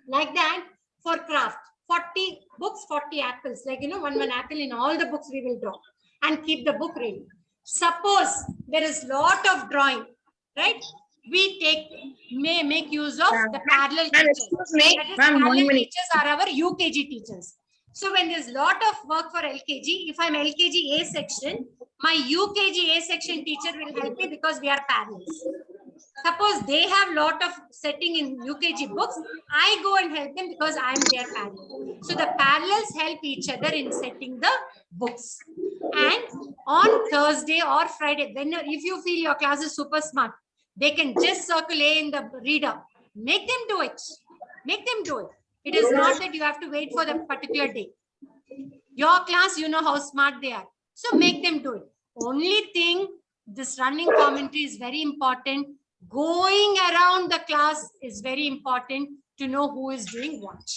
Like that, for craft. 40 books, 40 apples. Like, one apple in all the books we will draw and keep the book ready. Suppose there is lot of drawing, right? We may make use of the parallel Ma'am, teachers. excuse me. That is, Ma'am, one parallel minute. teachers are our UKG teachers. So when there's lot of work for LKG, if I'm LKG A section, my UKG A section teacher will help me because we are parallels. Suppose they have lot of setting in UKG books, I go and help them because I'm their parallel. So the parallels help each other in setting the books. And on Thursday or Friday, if you feel your class is super smart, they can just circle A in the reader. Make them do it. Make them do it. It is not that you have to wait for the particular day. Your class, you know how smart they are. So make them do it. Only thing, this running commentary is very important. Going around the class is very important to know who is doing what.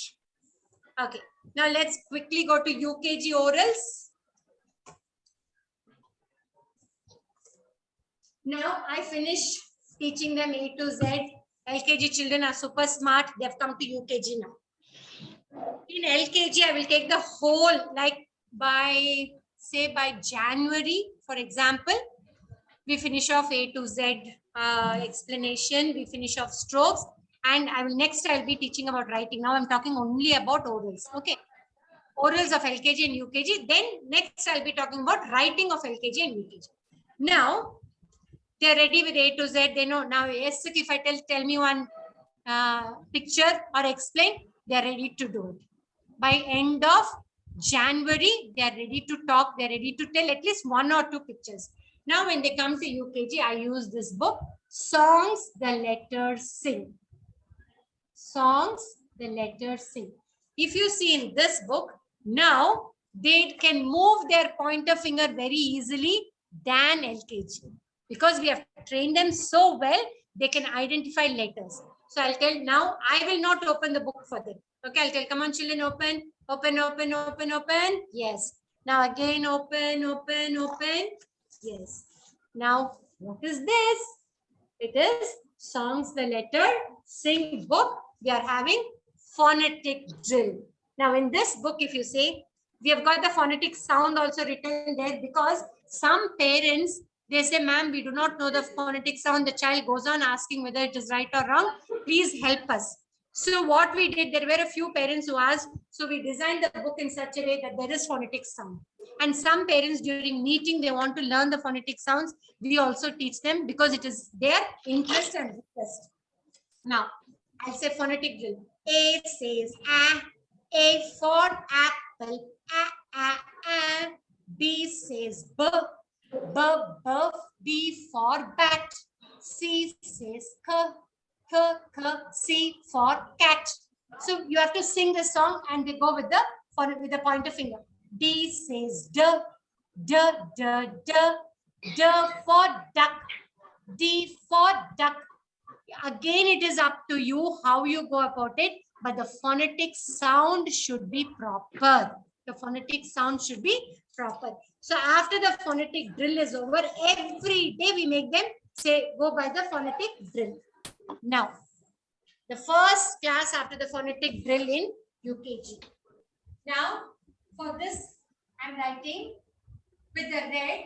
Okay. Now let's quickly go to UKG orals. Now I finish teaching them A to Z. LKG children are super smart. They've come to UKG now. In LKG, I will take the whole, like by January, for example, we finish off A to Z explanation, we finish off strokes, and I'll be teaching about writing. Now I'm talking only about orals. Okay. Orals of LKG and UKG. Then next I'll be talking about writing of LKG and UKG. Now, they're ready with A to Z. They know now. Yes, if I tell me one picture or explain, they're ready to do it. By end of January, they're ready to talk. They're ready to tell at least one or two pictures. Now, when they come to UKG, I use this book, Songs the Letters Sing. Songs the Letters Sing. If you see in this book, now they can move their pointer finger very easily than LKG. Because we have trained them so well, they can identify letters. So I'll tell now, I will not open the book for them. Okay, I'll tell, come on, children, open, open, open, open, open. Yes. Now again, open, open, open. Yes. Now, what is this? It is Songs the Letter Sing book. We are having phonetic drill. Now, in this book, if you say, we have got the phonetic sound also written there because some parents, they say, ma'am, we do not know the phonetic sound. The child goes on asking whether it is right or wrong. Please help us. So what we did, there were a few parents who asked, so we designed the book in such a way that there is phonetic sound. And some parents during meeting, they want to learn the phonetic sounds. We also teach them because it is their interest and request. Now, I'll say phonetic drill. A says A for apple, a. B says b, B for bat. C says k, C for cat. So you have to sing the song and they go with the pointer finger. D says d for duck. D for duck. Again, it is up to you how you go about it, but the phonetic sound should be proper. The phonetic sound should be proper. So after the phonetic drill is over, every day we make them say, go by the phonetic drill. Now, the first class after the phonetic drill in UKG. Now, for this, I'm writing with the red.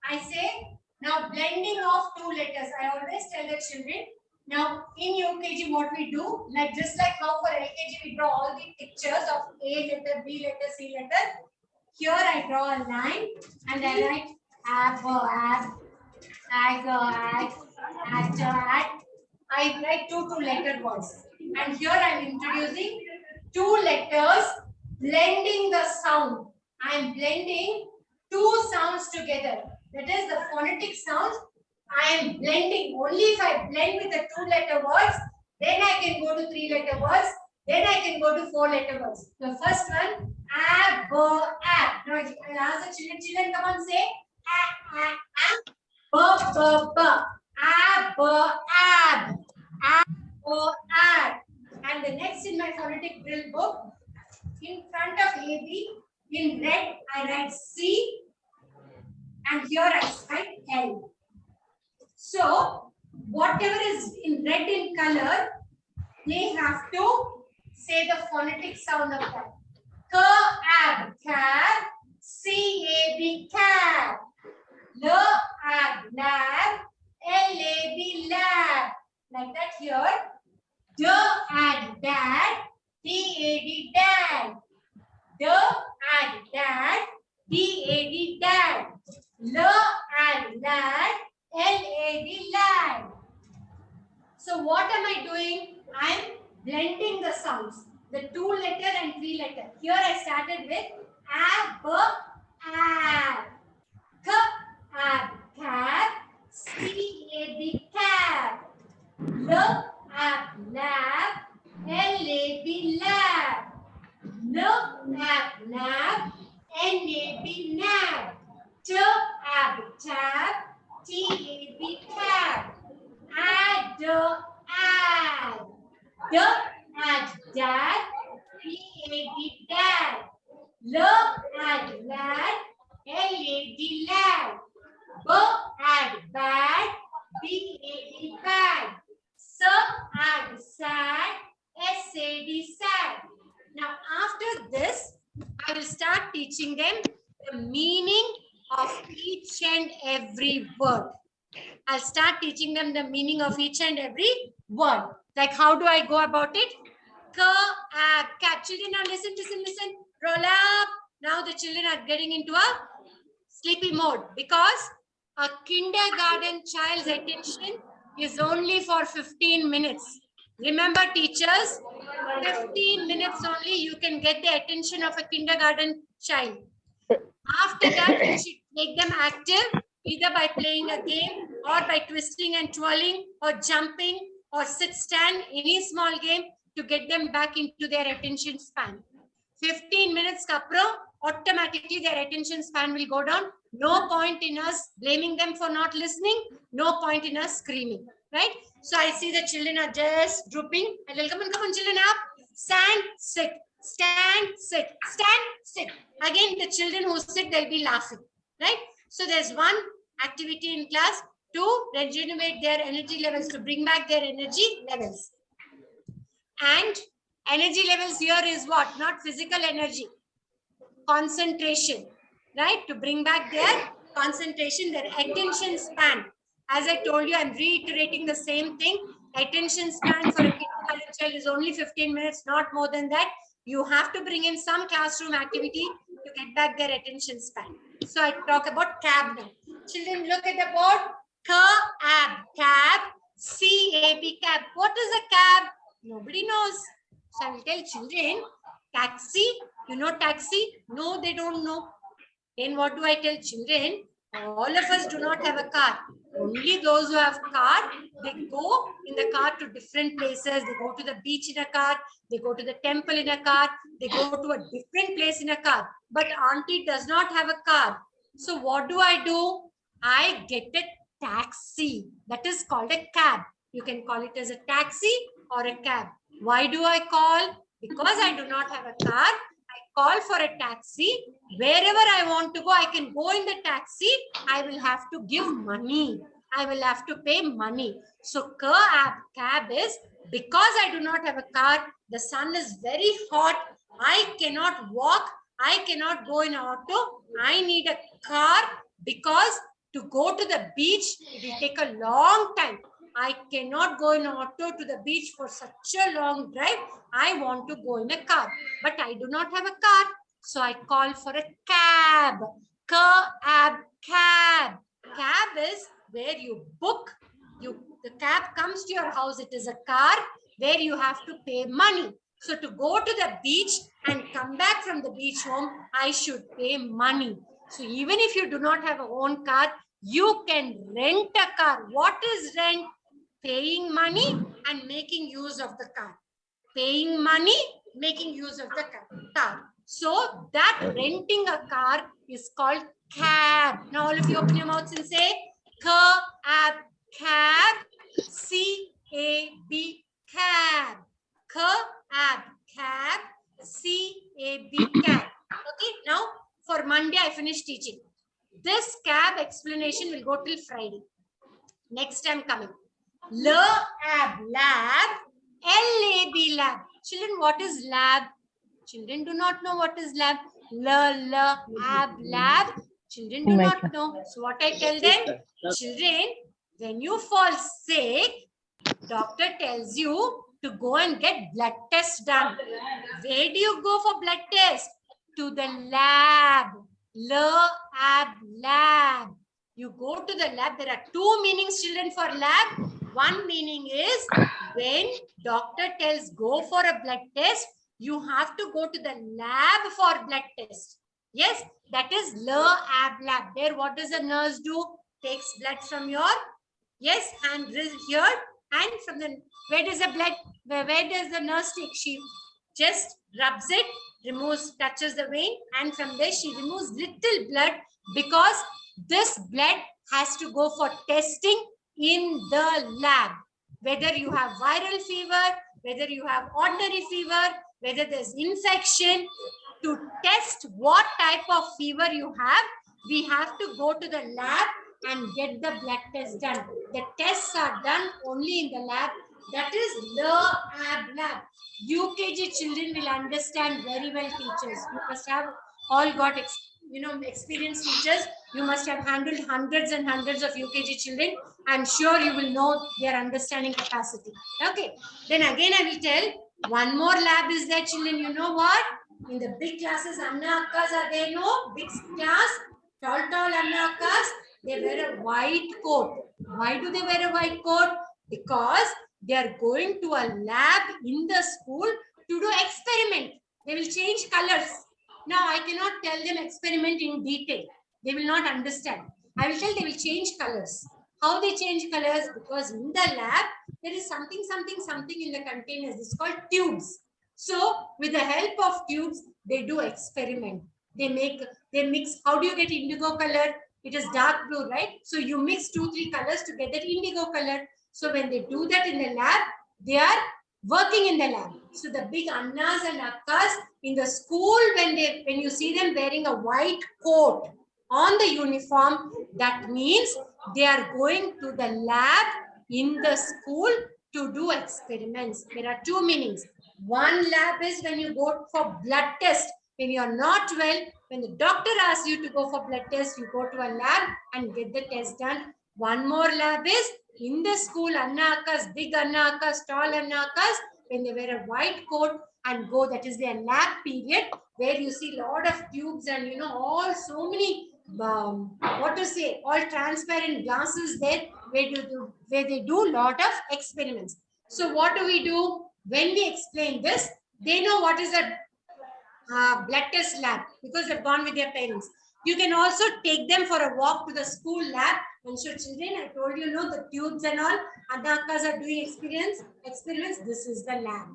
I say, now blending of two letters. I always tell the children, now in UKG what we do, like just like how for LKG we draw all the pictures of A letter, B letter, C letter. Here I draw a line and I write ab, ag. I write two letter words. And here I am introducing two letters, blending the sound. I am blending two sounds together. That is the phonetic sounds. I am blending. Only if I blend with the two letter words, then I can go to three letter words. Then I can go to four letter words. The first one, ab. Now I ask the children, come on, say ab. And the next in my phonetic drill book, in front of AB, in red, I write C. And here I write L. So, whatever is in red in color, they have to say the phonetic sound of that. Cab, cab. C-A-B, cab. L-A-B, lab. L-A-B, lab. Like that here. D-A-D, dad. D-A-D, dad. D-A-D, dad. D-A-D, dad. L-A-D, lad. L-A-D, lad. So what am I doing? I am blending the sounds. The 2-letter and 3-letter. Here I started with ab, ab. K, ab, cab. C-A-B, cab. L, ab, lab. L-A-B, lab. L, ab, lab. N-A-B, nab. T, ab, tab. T-A-B, tab. Add, add. D, add, dad. D-A-D, dad. L, add, lad. L-A-D, lad. B, add, bad. B-A-D, bad. S, add, sad. S-A-D, sad. Now, after this, I will start teaching them the meaning of each and every word. I'll start teaching them the meaning of each and every word. Like, how do I go about it? Cab. Children, now listen, listen, listen. Roll up. Now the children are getting into a sleepy mode because a kindergarten child's attention is only for 15 minutes. Remember, teachers, 15 minutes only you can get the attention of a kindergarten child. After that, you should make them active either by playing a game or by twisting and twirling or jumping or sit stand, any small game to get them back into their attention span. 15 minutes kapro, automatically their attention span will go down. No point in us blaming them for not listening. No point in us screaming, right? So I see the children are just drooping. I will come on, children up. Stand, sit, stand, sit, stand, sit. Again, the children who sit, they'll be laughing, right? So there's one activity in class to regenerate their energy levels, to bring back their energy levels. And energy levels here is what? Not physical energy. Concentration, right? To bring back their concentration, their attention span. As I told you, I'm reiterating the same thing. Attention span for a kindergarten child is only 15 minutes, not more than that. You have to bring in some classroom activity to get back their attention span. So I talk about cab now. Children, look at the board. Cab, cab, C-A-B, cab. What is a cab? Nobody knows. So I will tell children, taxi. You know taxi? No, they don't know. Then what do I tell children? All of us do not have a car. Only those who have car, they go in the car to different places. They go to the beach in a car. They go to the temple in a car. They go to a different place in a car. But auntie does not have a car. So what do? I get a taxi. That is called a cab. You can call it as a taxi or a cab. Why do I call? Because I do not have a car. Call for a taxi. Wherever I want to go, I can go in the taxi. I will have to give money. I will have to pay money. So cab is because I do not have a car. The sun is very hot. I cannot walk. I cannot go in an auto. I need a car because to go to the beach, it will take a long time. I cannot go in an auto to the beach for such a long drive. I want to go in a car, but I do not have a car. So I call for a cab. Cab. Cab is where you book. The cab comes to your house. It is a car where you have to pay money. So to go to the beach and come back from the beach home, I should pay money. So even if you do not have a own car, you can rent a car. What is rent? Paying money and making use of the car. Paying money, making use of the car. So that renting a car is called cab. Now all of you open your mouths and say cab, cab, C-A-B, cab. Cab, C-A-B, cab. Okay, now for Monday I finished teaching. This cab explanation will go till Friday. Next time coming. Lab, lab, L-A-B, lab. Children, what is lab? Children do not know what is lab. Lab. Children do not know. So what I tell them? Children, when you fall sick, doctor tells you to go and get blood test done. Where do you go for blood test? To the lab. Lab. You go to the lab. There are two meanings, children, for lab. One meaning is when doctor tells go for a blood test, you have to go to the lab for blood test. Yes, that is lab. There, what does a nurse do? Takes blood from your hand here, and from the where does the blood? Where does the nurse take? She just rubs it, touches the vein, and from there she removes little blood because this blood has to go for testing in the lab. Whether you have viral fever, whether you have ordinary fever, whether there's infection, to test what type of fever you have, we have to go to the lab and get the blood test done. The tests are done only in the lab. That is lab. UKG children will understand very well, teachers. You must have all got experienced teachers. You must have handled hundreds and hundreds of UKG children. I'm sure you will know their understanding capacity. Okay. Then again I will tell one more lab is there, children. You know what? In the big classes, Anna Akkas are there, no? Big class, tall Anna Akkas, they wear a white coat. Why do they wear a white coat? Because they are going to a lab in the school to do experiment. They will change colors. Now, I cannot tell them experiment in detail. They will not understand. I will tell they will change colors. How they change colors? Because in the lab, there is something in the containers. It's called tubes. So, with the help of tubes, they do experiment. They mix. How do you get indigo color? It is dark blue, right? So, you mix 2-3 colors to get that indigo color. So, when they do that in the lab, they are working in the lab. So, the big Annas and Akkas in the school, when you see them wearing a white coat on the uniform, that means they are going to the lab in the school to do experiments. There are two meanings. One lab is when you go for blood test. When you are not well, when the doctor asks you to go for blood test, you go to a lab and get the test done. One more lab is in the school, Anna Akkas, big Anna Akkas, tall Anna Akkas, when they wear a white coat and go, that is their lab period, where you see a lot of tubes and all so many all transparent glasses there, where they do lot of experiments. So what do we do? When we explain this, they know what is a blood test lab because they've gone with their parents. You can also take them for a walk to the school lab and show children, I told you, the tubes and all, Anakas are doing experiments. This is the lab.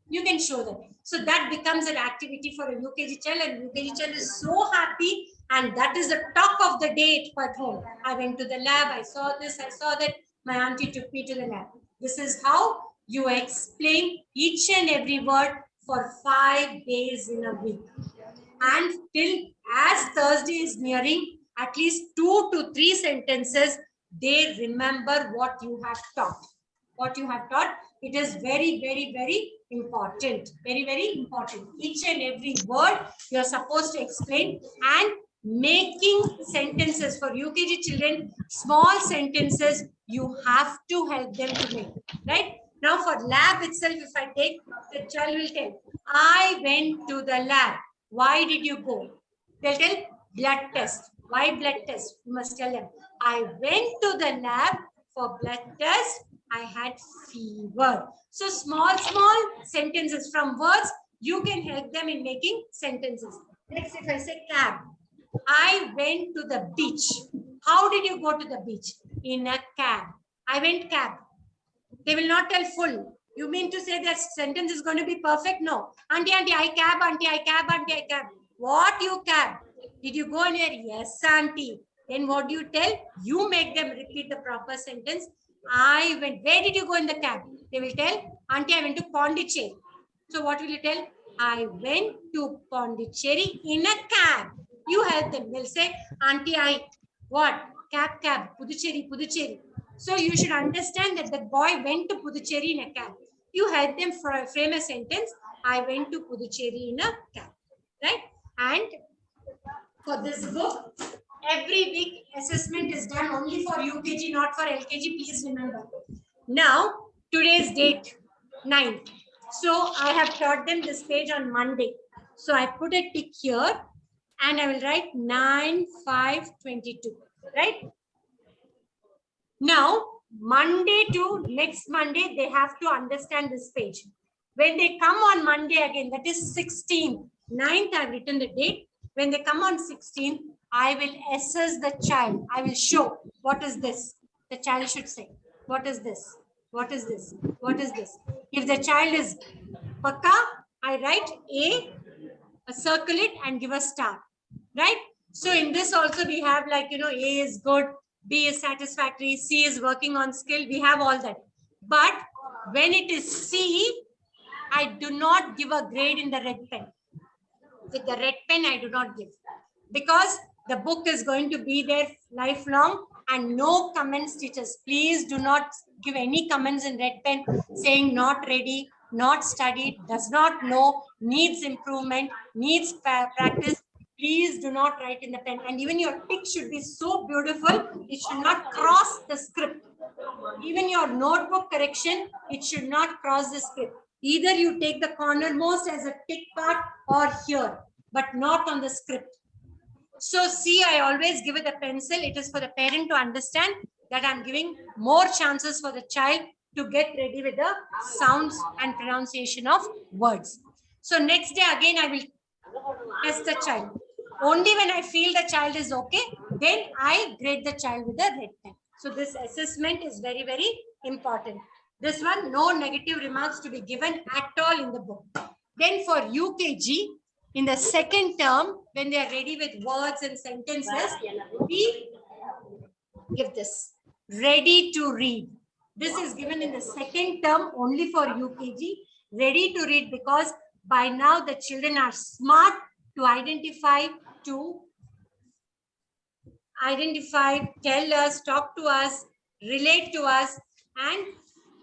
You can show them. So that becomes an activity for a UKG child, and UKG child is so happy, and that is the talk of the day at home. I went to the lab, I saw this, I saw that, my auntie took me to the lab. This is how you explain each and every word for 5 days in a week. And till as Thursday is nearing, at least 2 to 3 sentences, they remember what you have taught. What you have taught, it is very, very, very important. Very, very important. Each and every word you are supposed to explain, and making sentences for UKG children, small sentences, you have to help them to make, right? Now for lab itself, if I take, the child will tell, I went to the lab. Why did you go? They'll tell blood test. Why blood test? You must tell them, I went to the lab for blood test. I had fever. So small sentences from words, you can help them in making sentences. Next, if I say cab, I went to the beach. How did you go to the beach? In a cab. I went cab. They will not tell full. You mean to say that sentence is going to be perfect? No. Auntie, I cab, auntie, I cab, auntie, I cab. What you cab? Did you go anywhere? Yes, auntie. Then what do you tell? You make them repeat the proper sentence. I went. Where did you go in the cab? They will tell, auntie, I went to Pondicherry. So what will you tell? I went to Pondicherry in a cab. You help them. They'll say, auntie, I what? Cab, Puducherry. So you should understand that the boy went to Puducherry in a cab. You help them frame a sentence, I went to Puducherry in a cab, right? And for this book, every week assessment is done only for UKG, not for LKG. Please remember. Now, today's date, 9th. So I have taught them this page on Monday. So I put a tick here and I will write 9/5/22, right? Now, Monday to next Monday, they have to understand this page. When they come on Monday again, that is 16th, 9th, I've written the date. When they come on 16th, I will assess the child. I will show what is this. The child should say, what is this? What is this? What is this? If the child is Pakka, I write a circle it and give a star, right? So in this also we have like, A is good, B is satisfactory, C is working on skill. We have all that. But when it is C, I do not give a grade in the red pen. With the red pen, I do not give. Because the book is going to be there lifelong and no comments, teachers. Please do not give any comments in red pen saying not ready, not studied, does not know, needs improvement, needs practice. Please do not write in the pen. And even your tick should be so beautiful, it should not cross the script. Even your notebook correction, it should not cross the script. Either you take the cornermost as a tick part or here, but not on the script. So see, I always give it a pencil. It is for the parent to understand that I'm giving more chances for the child to get ready with the sounds and pronunciation of words. So next day again, I will test the child. Only when I feel the child is okay, then I grade the child with a red pen. So this assessment is very, very important. This one, no negative remarks to be given at all in the book. Then for UKG, in the second term, when they are ready with words and sentences, we give this, ready to read. This is given in the second term only for UKG, ready to read, because by now the children are smart to identify, tell us, talk to us, relate to us, and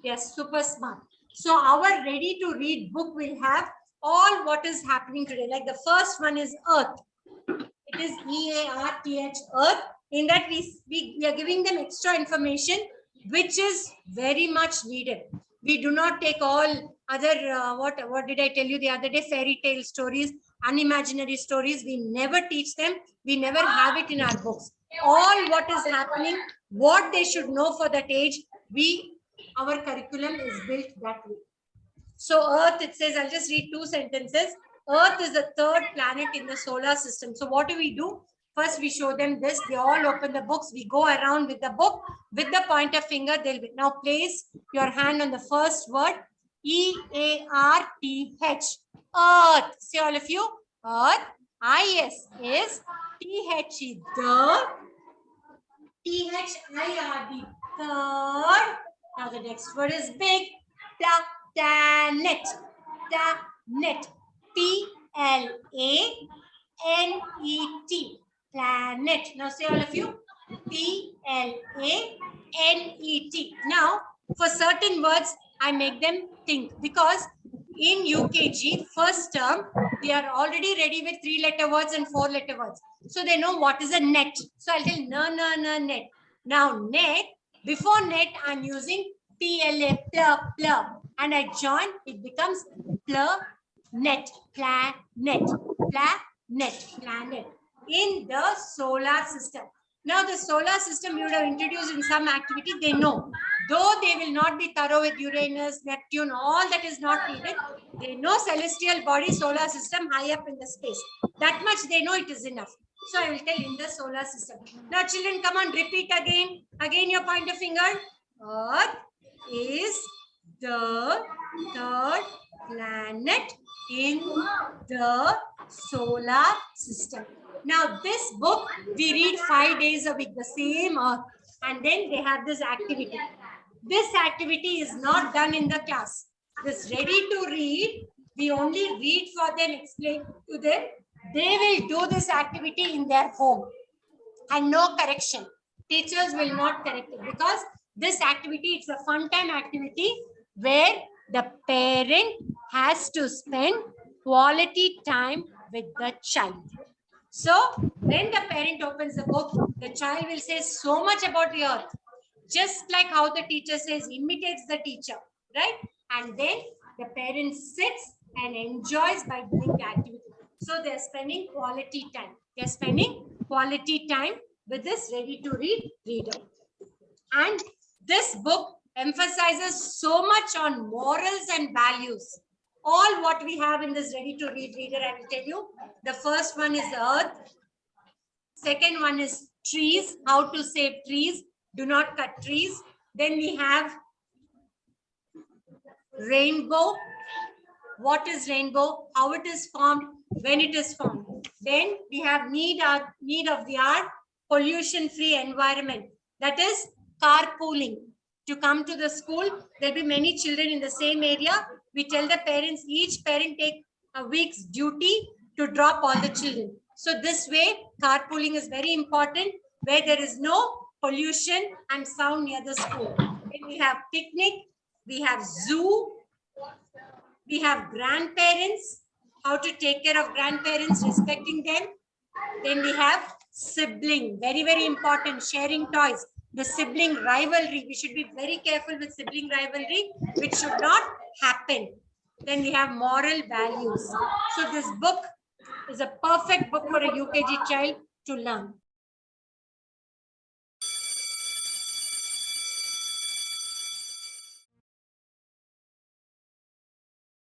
they are super smart. So our ready to read book will have all what is happening today. Like the first one is Earth. It is EARTH, Earth. In that we are giving them extra information, which is very much needed. We do not take all other, what did I tell you the other day? Fairy tale stories, unimaginary stories. We never teach them. We never have it in our books. All what is happening, what they should know for that age, our curriculum is built that way. So Earth, it says, I'll just read two sentences. Earth is the third planet in the solar system. So what do? First, we show them this. They all open the books. We go around with the book. With the pointer finger, they'll be. Now place your hand on the first word. EARTH. Earth. Say all of you. Earth. IS is THE. The. THIRD. Third. Now the next word is big. Planet. Planet. PLANET. Planet. Now say all of you. PLANET. Now for certain words, I make them think, because in UKG first term, they are already ready with 3-letter words and 4-letter words. So they know what is a net. So I'll tell net. Now net, before net, I'm using PLA, pl, and I join, it becomes planet, planet in the solar system. Now the solar system you would have introduced in some activity, they know. Though they will not be thorough with Uranus, Neptune, all that is not needed. They know celestial body, solar system high up in the space. That much they know, it is enough. So I will tell in the solar system. Now children, come on, repeat again. Again your pointer finger. Earth is the third planet in the solar system. Now this book, we read 5 days a week, the same Earth. And then they have this activity. This activity is not done in the class. This ready to read, we only read for them, explain to them. They will do this activity in their home. And no correction. Teachers will not correct it, because this activity, it's a fun time activity where The parent has to spend quality time with the child. So when the parent opens the book, the child will say so much about the earth. Just like how the teacher says, imitates the teacher, right? And then the parent sits and enjoys by doing the activity. So they're spending quality time. They're spending quality time with this ready-to-read reader. And this book emphasizes so much on morals and values. All what we have in this ready-to-read reader, I will tell you. The first one is the earth. Second one is trees, how to save trees. Do not cut trees. Then we have rainbow. What is rainbow? How it is formed, when it is formed. Then we have need of the hour, pollution-free environment. That is carpooling. To come to the school, there'll be many children in the same area. We tell the parents, each parent take a week's duty to drop all the children. So this way, carpooling is very important, where there is no pollution and sound near the school. Then we have picnic, we have zoo, we have grandparents, how to take care of grandparents, respecting them. Then we have sibling, very, very important, sharing toys. The sibling rivalry, we should be very careful with sibling rivalry, which should not happen. Then we have moral values. So this book is a perfect book for a UKG child to learn.